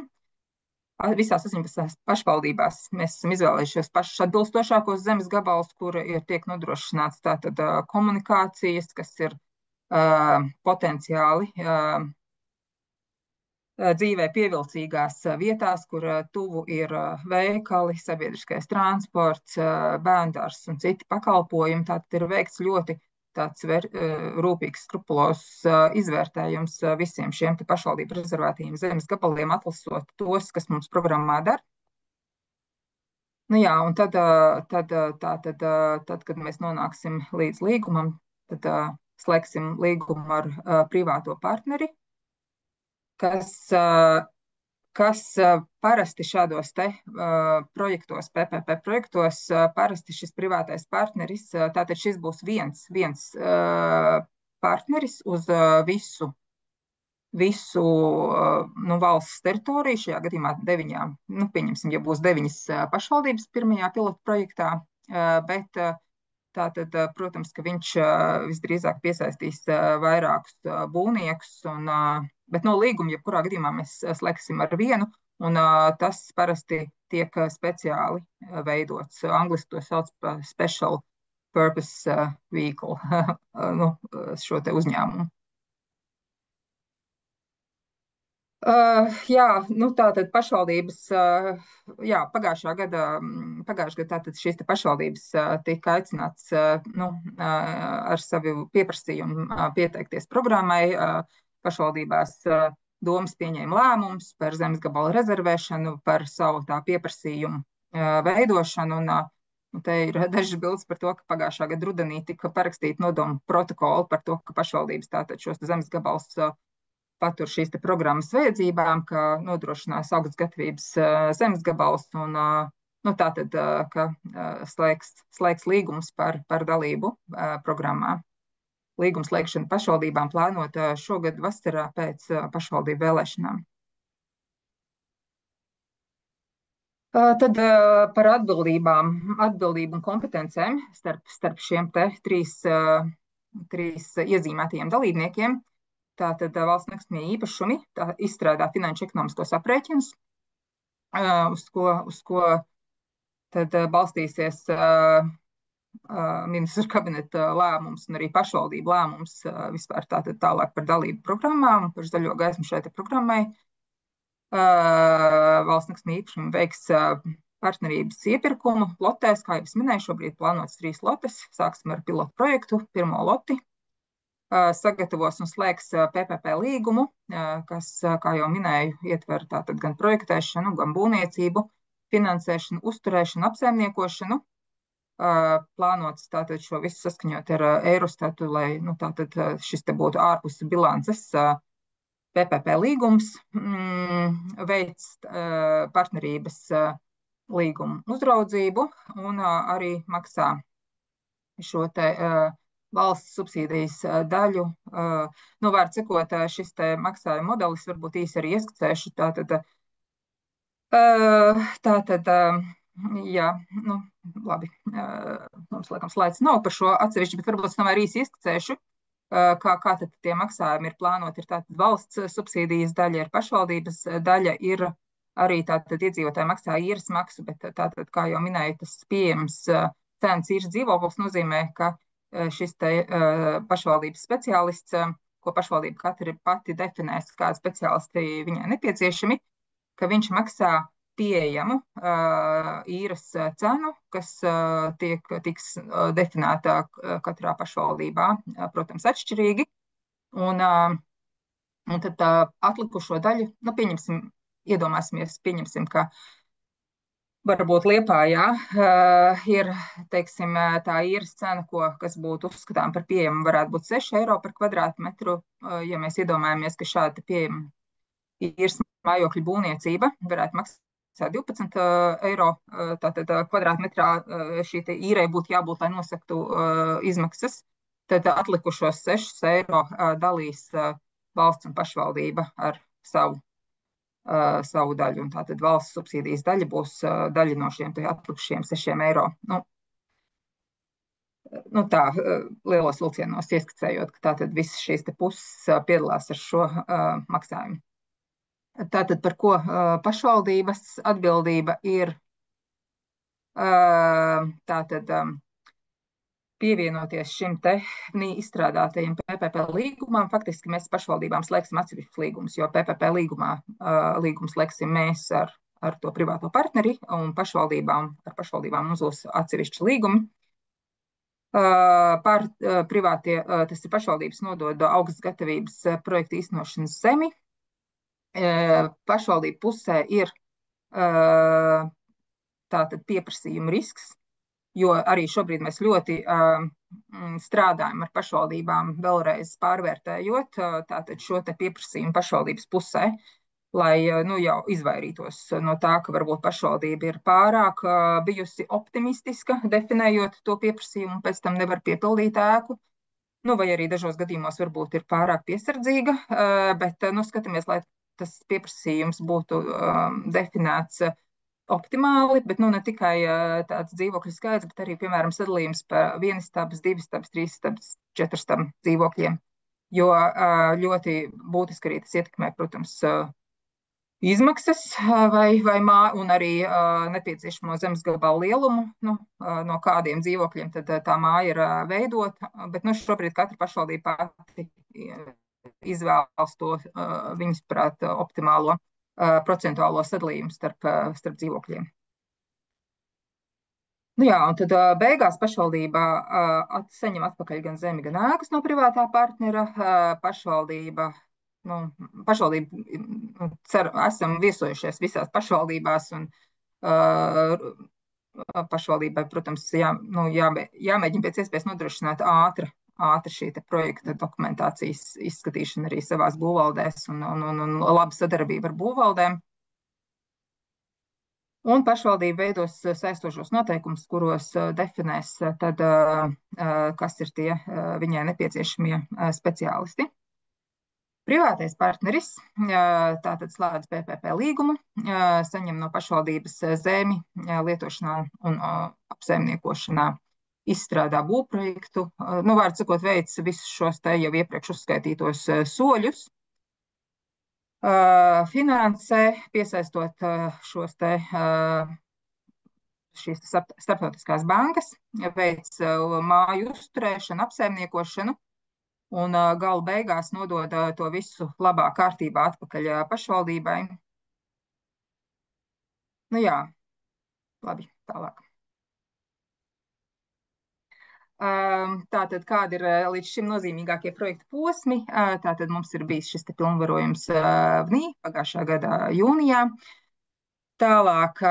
Visās 18 pašvaldībās mēs esam izvēlējušies pašus atbilstošākos zemes gabalus, kur tiek nodrošināts tātad komunikācijas, kas ir potenciāli dzīvē pievilcīgās vietās, kur tuvu ir veikali, sabiedriskais transports, bērndārs un citi pakalpojumi. Tātad ir veikts ļoti tāds rūpīgs, skrupulos izvērtējums visiem šiem pašvaldību rezervētajiem zemes gabaliem, atlasot tos, kas mums programmā der. Nu jā, un tad, kad mēs nonāksim līdz līgumam, tad slēgsim līgumu ar privāto partneri, kas parasti šādos te projektos, PPP projektos, parasti šis privātais partneris, tātad šis būs viens partneris uz visu valsts teritoriju, šajā gadījumā 9, pieņemsim, ja būs 9 pašvaldības pirmajā pilotu projektā, bet tātad, protams, ka viņš visdrīzāk piesaistīs vairākus būvniekus, bet no līguma, jebkurā gadījumā mēs slēgsim ar vienu, un tas parasti tiek speciāli veidots. Angliski to sauc par special purpose vehicle, šo te uzņēmumu. Tātad pašvaldības, pagājušā gada tātad šīs pašvaldības tika aicināts ar savu pieprasījumu pieteikties programmai. Pašvaldībās domas pieņēma lēmums par zemes gabalu rezervēšanu, par savu tā pieprasījumu veidošanu. Un te ir dažas bildes par to, ka pagājušā gada rudenī tika parakstīta nodomu protokoli par to, ka pašvaldības tātad šos zemes gabalus patur šīs programmas vajadzībām, ka nodrošinās augstgatavības zemes gabalus un tātad, ka slēgs līgums par dalību programmā. Līgums slēgšana pašvaldībām plānota šogad vasarā pēc pašvaldību vēlēšanām. Tad par atbildību un kompetencēm starp šiem te trīs iezīmētajiem dalībniekiem. Tātad valsts nekustamie īpašumi izstrādā finanšu ekonomiskos aprēķinus, uz ko tad balstīsies ministru kabineta lēmums un arī pašvaldību lēmums vispār tātad tālāk par dalību programmām, par zaļo gaismu šai te programmai. Valsts nekustamie īpašumi veiks partnerības iepirkumu lotēs, kā jau es minēju, šobrīd plānots 3 lotes. Sāksim ar pilotu projektu, pirmo loti. Sagatavos un slēgs PPP līgumu, kas, kā jau minēju, ietver tātad gan projektēšanu, gan būvniecību, finansēšanu, uzturēšanu, apsaimniekošanu. Plānots tātad šo visu saskaņot ar Eurostatu, lai tātad šis te būtu ārpus bilances PPP līgums, veids partnerības līgumu uzraudzību un arī maksā šo te valsts subsīdijas daļu. Vārds sakot, šis te maksājuma modelis varbūt īsi arī ieskicēšu. Labi, mums laikam slaids nav par šo atsevišķi, bet varbūt es tomēr īsi ieskicēšu, kā tad tie maksājumi ir plānoti. Ir tātad valsts subsīdijas daļa, ir pašvaldības daļa, ir arī tātad iedzīvotāji maksā īres maksu, bet tātad, kā jau minēju, tas pieejams cenas īres dzīvoklis nozīmē, ka šis te pašvaldības speciālists, ko pašvaldība katra pati definēs, kādi speciālisti viņai nepieciešami, ka viņš maksā pieejamu īres cenu, kas tiks definēta katrā pašvaldībā, protams, atšķirīgi. Un tad atlikušo daļu, pieņemsim, ka varbūt Liepājā ir, teiksim, tā īres cena, kas būtu uzskatām par pieejamu, varētu būt 6 eiro par kvadrātmetru. Ja mēs iedomājamies, ka šāda pieejama īres mājokļu būvniecība varētu maksāt 12 eiro, tātad kvadrātmetrā šī īrei būtu jābūt, lai nosaktu izmaksas. tad atlikušos 6 eiro dalīs valsts un pašvaldība ar savu daļu. Un tātad valsts subsīdijas daļa būs daļa no šiem atlikušiem 6 eiro. Tā lielos vilcienos ieskicējot, ka tātad visas šīs puses piedalās ar šo maksājumu. Tātad par ko pašvaldības atbildība ir tātad pievienoties šim te izstrādātajiem PPP līgumam. Faktiski mēs pašvaldībām slēgsim atsevišķus līgumus, jo PPP līgumus slēgsim mēs ar to privāto partneri, un ar pašvaldībām mums būs atsevišķi līgumi. Tas ir pašvaldības nodod augstas gatavības projekta īstenošanas zemi. Pašvaldību pusē ir tātad pieprasījuma risks, jo arī šobrīd mēs ļoti strādājam ar pašvaldībām, vēlreiz pārvērtējot tātad šo te pieprasījumu pašvaldības pusē, lai jau izvairītos no tā, ka varbūt pašvaldība ir pārāk bijusi optimistiska, definējot to pieprasījumu, un pēc tam nevar piepildīt ēku, vai arī dažos gadījumos varbūt ir pārāk piesardzīga, bet skatāmies, lai tas pieprasījums būtu definēts optimāli, bet ne tikai tāds dzīvokļu skaits, bet arī, piemēram, sadalījums pa 1 istabas, 2 istabas, 3 istabas, 4 istabas dzīvokļiem, jo ļoti būtiski arī tas ietekmē, protams, izmaksas un arī nepieciešamo zemes gabalu lielumu, no kādiem dzīvokļiem tad tā māja ir veidota, bet šobrīd katra pašvaldība pati izvēlas to viņas prāt optimālo procentuālo sadalījumu starp dzīvokļiem. Un tad beigās pašvaldība saņem atpakaļ gan zemi, gan ēkas no privātā partnera. Pašvaldība esam viesojušies visās pašvaldībās, un pašvaldībai, protams, jāmēģina pēc iespējas nodrošināt ātri šī projekta dokumentācijas izskatīšana arī savās būvvaldēs un laba sadarbība ar būvvaldēm. Un pašvaldība veidos saistošos noteikumus, kuros definēs tad, kas ir tie viņai nepieciešamie speciālisti. Privātais partneris tātad slēdz PPP līgumu, saņem no pašvaldības zemi lietošanā un apsaimniekošanā, izstrādā būvprojektu, vārds sakot, veic visus šos te jau iepriekš uzskaitītos soļus, finansē, piesaistot šīs starptautiskās bankas, veic māju uzturēšanu, apsaimniekošanu, un gala beigās nodod to visu labā kārtībā atpakaļ pašvaldībai. Labi, tālāk. Tātad, kādi ir līdz šim nozīmīgākie projekta posmi? Tātad mums ir bijis šis pilnvarojums VNI pagājušā gada jūnijā. Tālāk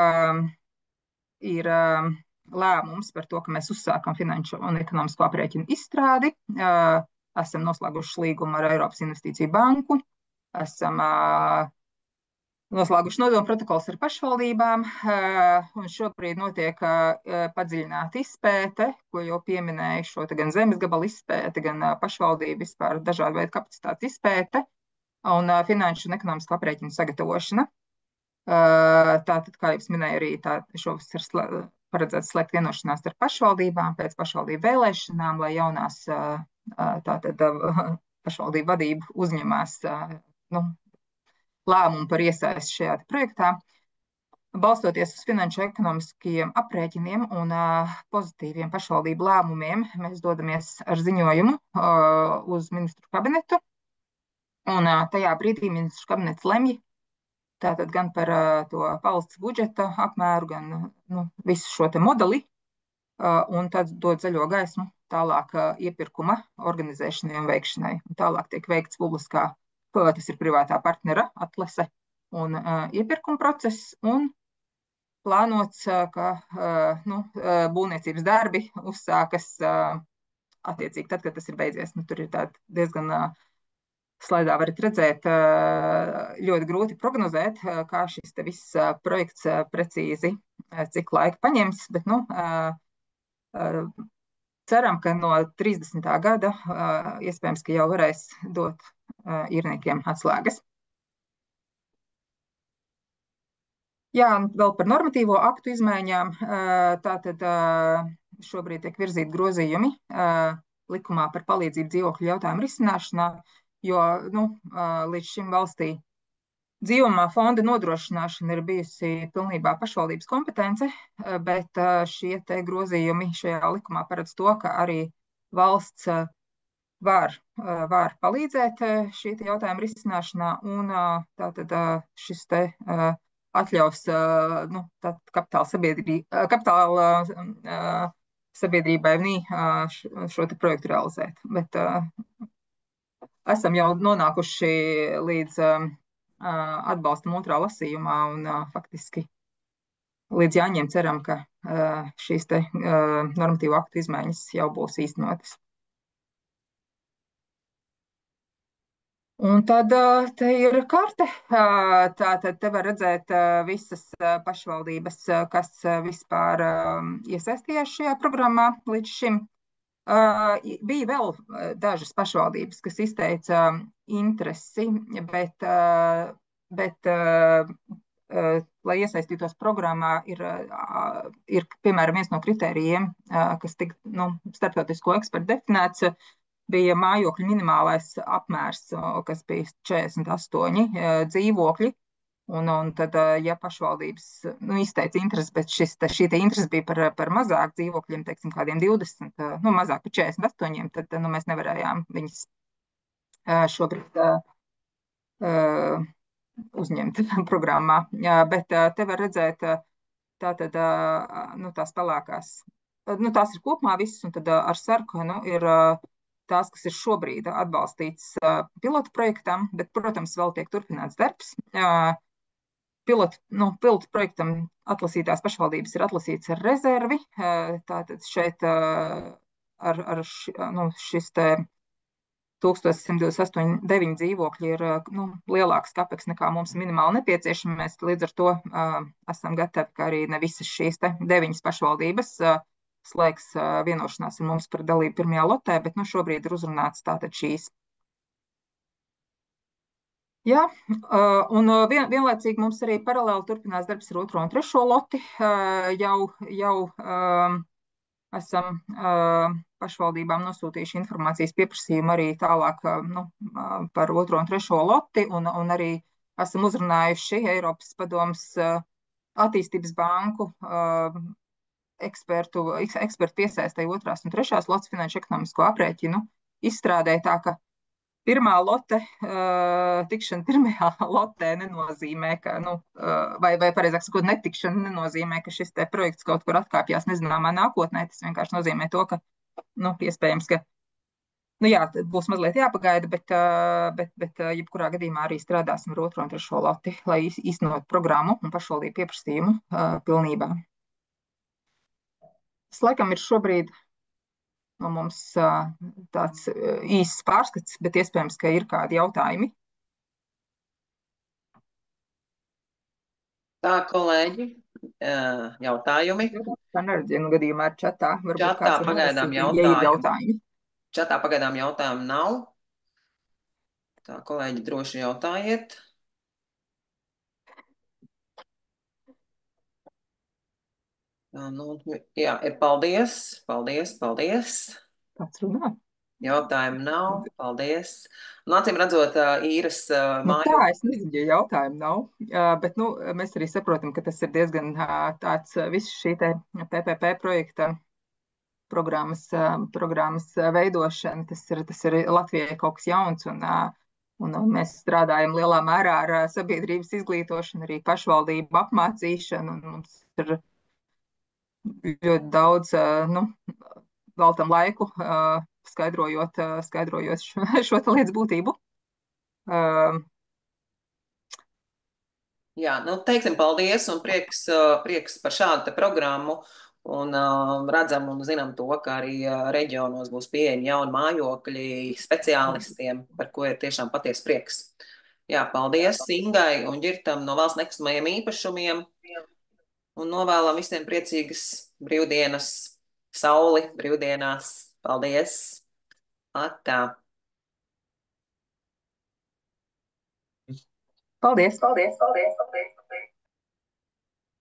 ir lēmums par to, ka mēs uzsākam finanšu un ekonomisko aprēķinu izstrādi. Esam noslēguši līgumu ar Eiropas Investīciju banku. Esam noslēguši nodomu protokols ar pašvaldībām, un šobrīd notiek padziļināta izpēte, ko jau pieminēju, šo gan zemes gabalu izpēte, gan pašvaldību vispār dažādu veidu kapacitātes izpēte un finanšu un ekonomisko aprēķinu sagatavošana. Tātad, kā jau minēju, arī šovas ir paredzēts slēgt vienošanās ar pašvaldībām pēc pašvaldību vēlēšanām, lai jaunās pašvaldību vadība uzņemās lēmumu par iesaisti šajā projektā. Balstoties uz finanšu ekonomiskajiem aprēķiniem un pozitīviem pašvaldību lēmumiem, mēs dodamies ar ziņojumu uz ministru kabinetu, un tajā brīdī ministru kabinets lemj tātad gan par to valsts budžeta apmēru, gan visu šo te modeli, un tad dod zaļo gaismu tālāk iepirkuma organizēšanai un veikšanai. Un tālāk tiek veikts publiskā, tas ir privātā partnera atlase un iepirkuma process, un plānots, ka būvniecības darbi uzsākas attiecīgi tad, kad tas ir beidzies. Tur ir tādi diezgan slaidā varat redzēt, ļoti grūti prognozēt, kā šis te viss projekts precīzi, cik laika paņems, bet ceram, ka no 30. gada iespējams, ka jau varēs dot īrniekiem atslēgas. Jā, un vēl par normatīvo aktu izmaiņām. Tātad šobrīd tiek virzīti grozījumi likumā par palīdzību dzīvokļu jautājumu risināšanā, jo līdz šim valstī dzīvumā fonda nodrošināšana ir bijusi pilnībā pašvaldības kompetence, bet šie te grozījumi šajā likumā paredz to, ka arī valsts var palīdzēt šī jautājuma risināšanā, un tātad šis te atļaus kapitāla sabiedrībai šo te projektu realizēt. Bet esam jau nonākuši līdz atbalstam otrā lasījumā, un faktiski līdz jāņem ceram, ka šīs te normatīvu aktu izmaiņas jau būs īstenotas. Un tad te ir karte. Tātad te var redzēt visas pašvaldības, kas vispār iesaistījās šajā programmā līdz šim. Bija vēl dažas pašvaldības, kas izteica interesi, bet lai iesaistītos programmā, ir piemēram, viens no kritērijiem, kas tik starptautisko ekspertu definēts, bija mājokļu minimālais apmērs, kas bija 48 dzīvokļi. Un tad, ja pašvaldības izteica interesi, bet šī interese bija par mazāk dzīvokļiem, teiksim, kādiem 20, mazāk par 48, tad mēs nevarējām viņas šobrīd uzņemt programmā. Bet te var redzēt tātad, tās pelēkās. Tās ir kopumā visas, un tad ar sarkanu ir tās, kas ir šobrīd atbalstīts pilotu projektam, bet, protams, vēl tiek turpināts darbs. Pilotu projektam atlasītās pašvaldības ir atlasīts ar rezervi. Tātad šeit šis te 1128 dzīvokļi ir lielāks kapeks nekā mums minimāli nepieciešami. Mēs līdz ar to esam gatavi, ka arī ne visas šīs te 9 pašvaldības slēgs vienošanās ar mums par dalību pirmajā lotē, bet šobrīd ir uzrunāts tātad šīs. Jā, un vienlaicīgi mums arī paralēli turpinās darbs ar 2. un 3. loti. Jau esam pašvaldībām nosūtījuši informācijas pieprasījumu arī tālāk par 2. un 3. loti, un arī esam uzrunājuši Eiropas padomes attīstības banku ekspertu piesaistē 2. un 3. lotes finanšu ekonomisko aprēķinu izstrādē, tā ka pirmā lote tikšana pirmajā lotē nenozīmē, ka, vai pareizāk sakot, netikšana nenozīmē, ka šis te projekts kaut kur atkāpjās nezināmā nākotnē. Tas vienkārši nozīmē to, ka, iespējams, ka, būs mazliet jāpagaida, bet jebkurā gadījumā arī strādāsim ar 2. un 3. loti, lai īstenot programmu un pašvaldību pieprasījumu pilnībā. Tas laikam ir šobrīd no mums tāds īsts pārskats, bet iespējams, ka ir kādi jautājumi. Tā, kolēģi, jautājumi? Tā neredzu, gadījumā ir čatā. Čatā pagaidām jautājumi. Čatā pagaidām jautājumu nav. Tā, kolēģi, droši jautājiet. Jā, ir paldies. Kāds runā? Jautājumu nav, paldies. Acīm redzot, īres māju. Tā, es nezinu, ja jautājumu nav, bet mēs arī saprotam, ka tas ir diezgan tāds viss šī te PPP projekta programmas veidošana. Tas ir Latvijai kaut kas jauns, un mēs strādājam lielā mērā ar sabiedrības izglītošanu, arī pašvaldību apmācīšanu, un mums ir ļoti daudz, veltam laiku, skaidrojot šo lietas būtību. Jā, teiksim paldies un prieks par šādu te programmu. Un redzam un zinām to, ka arī reģionos būs pieejami jauni mājokļi speciālistiem, par ko ir tiešām patiesi prieks. Jā, paldies Ingai un Ģirtam no valsts nekustamajiem īpašumiem. Un novēlam visiem priecīgas brīvdienas. sauli brīvdienās. Paldies! Atā! Paldies! Paldies! Paldies!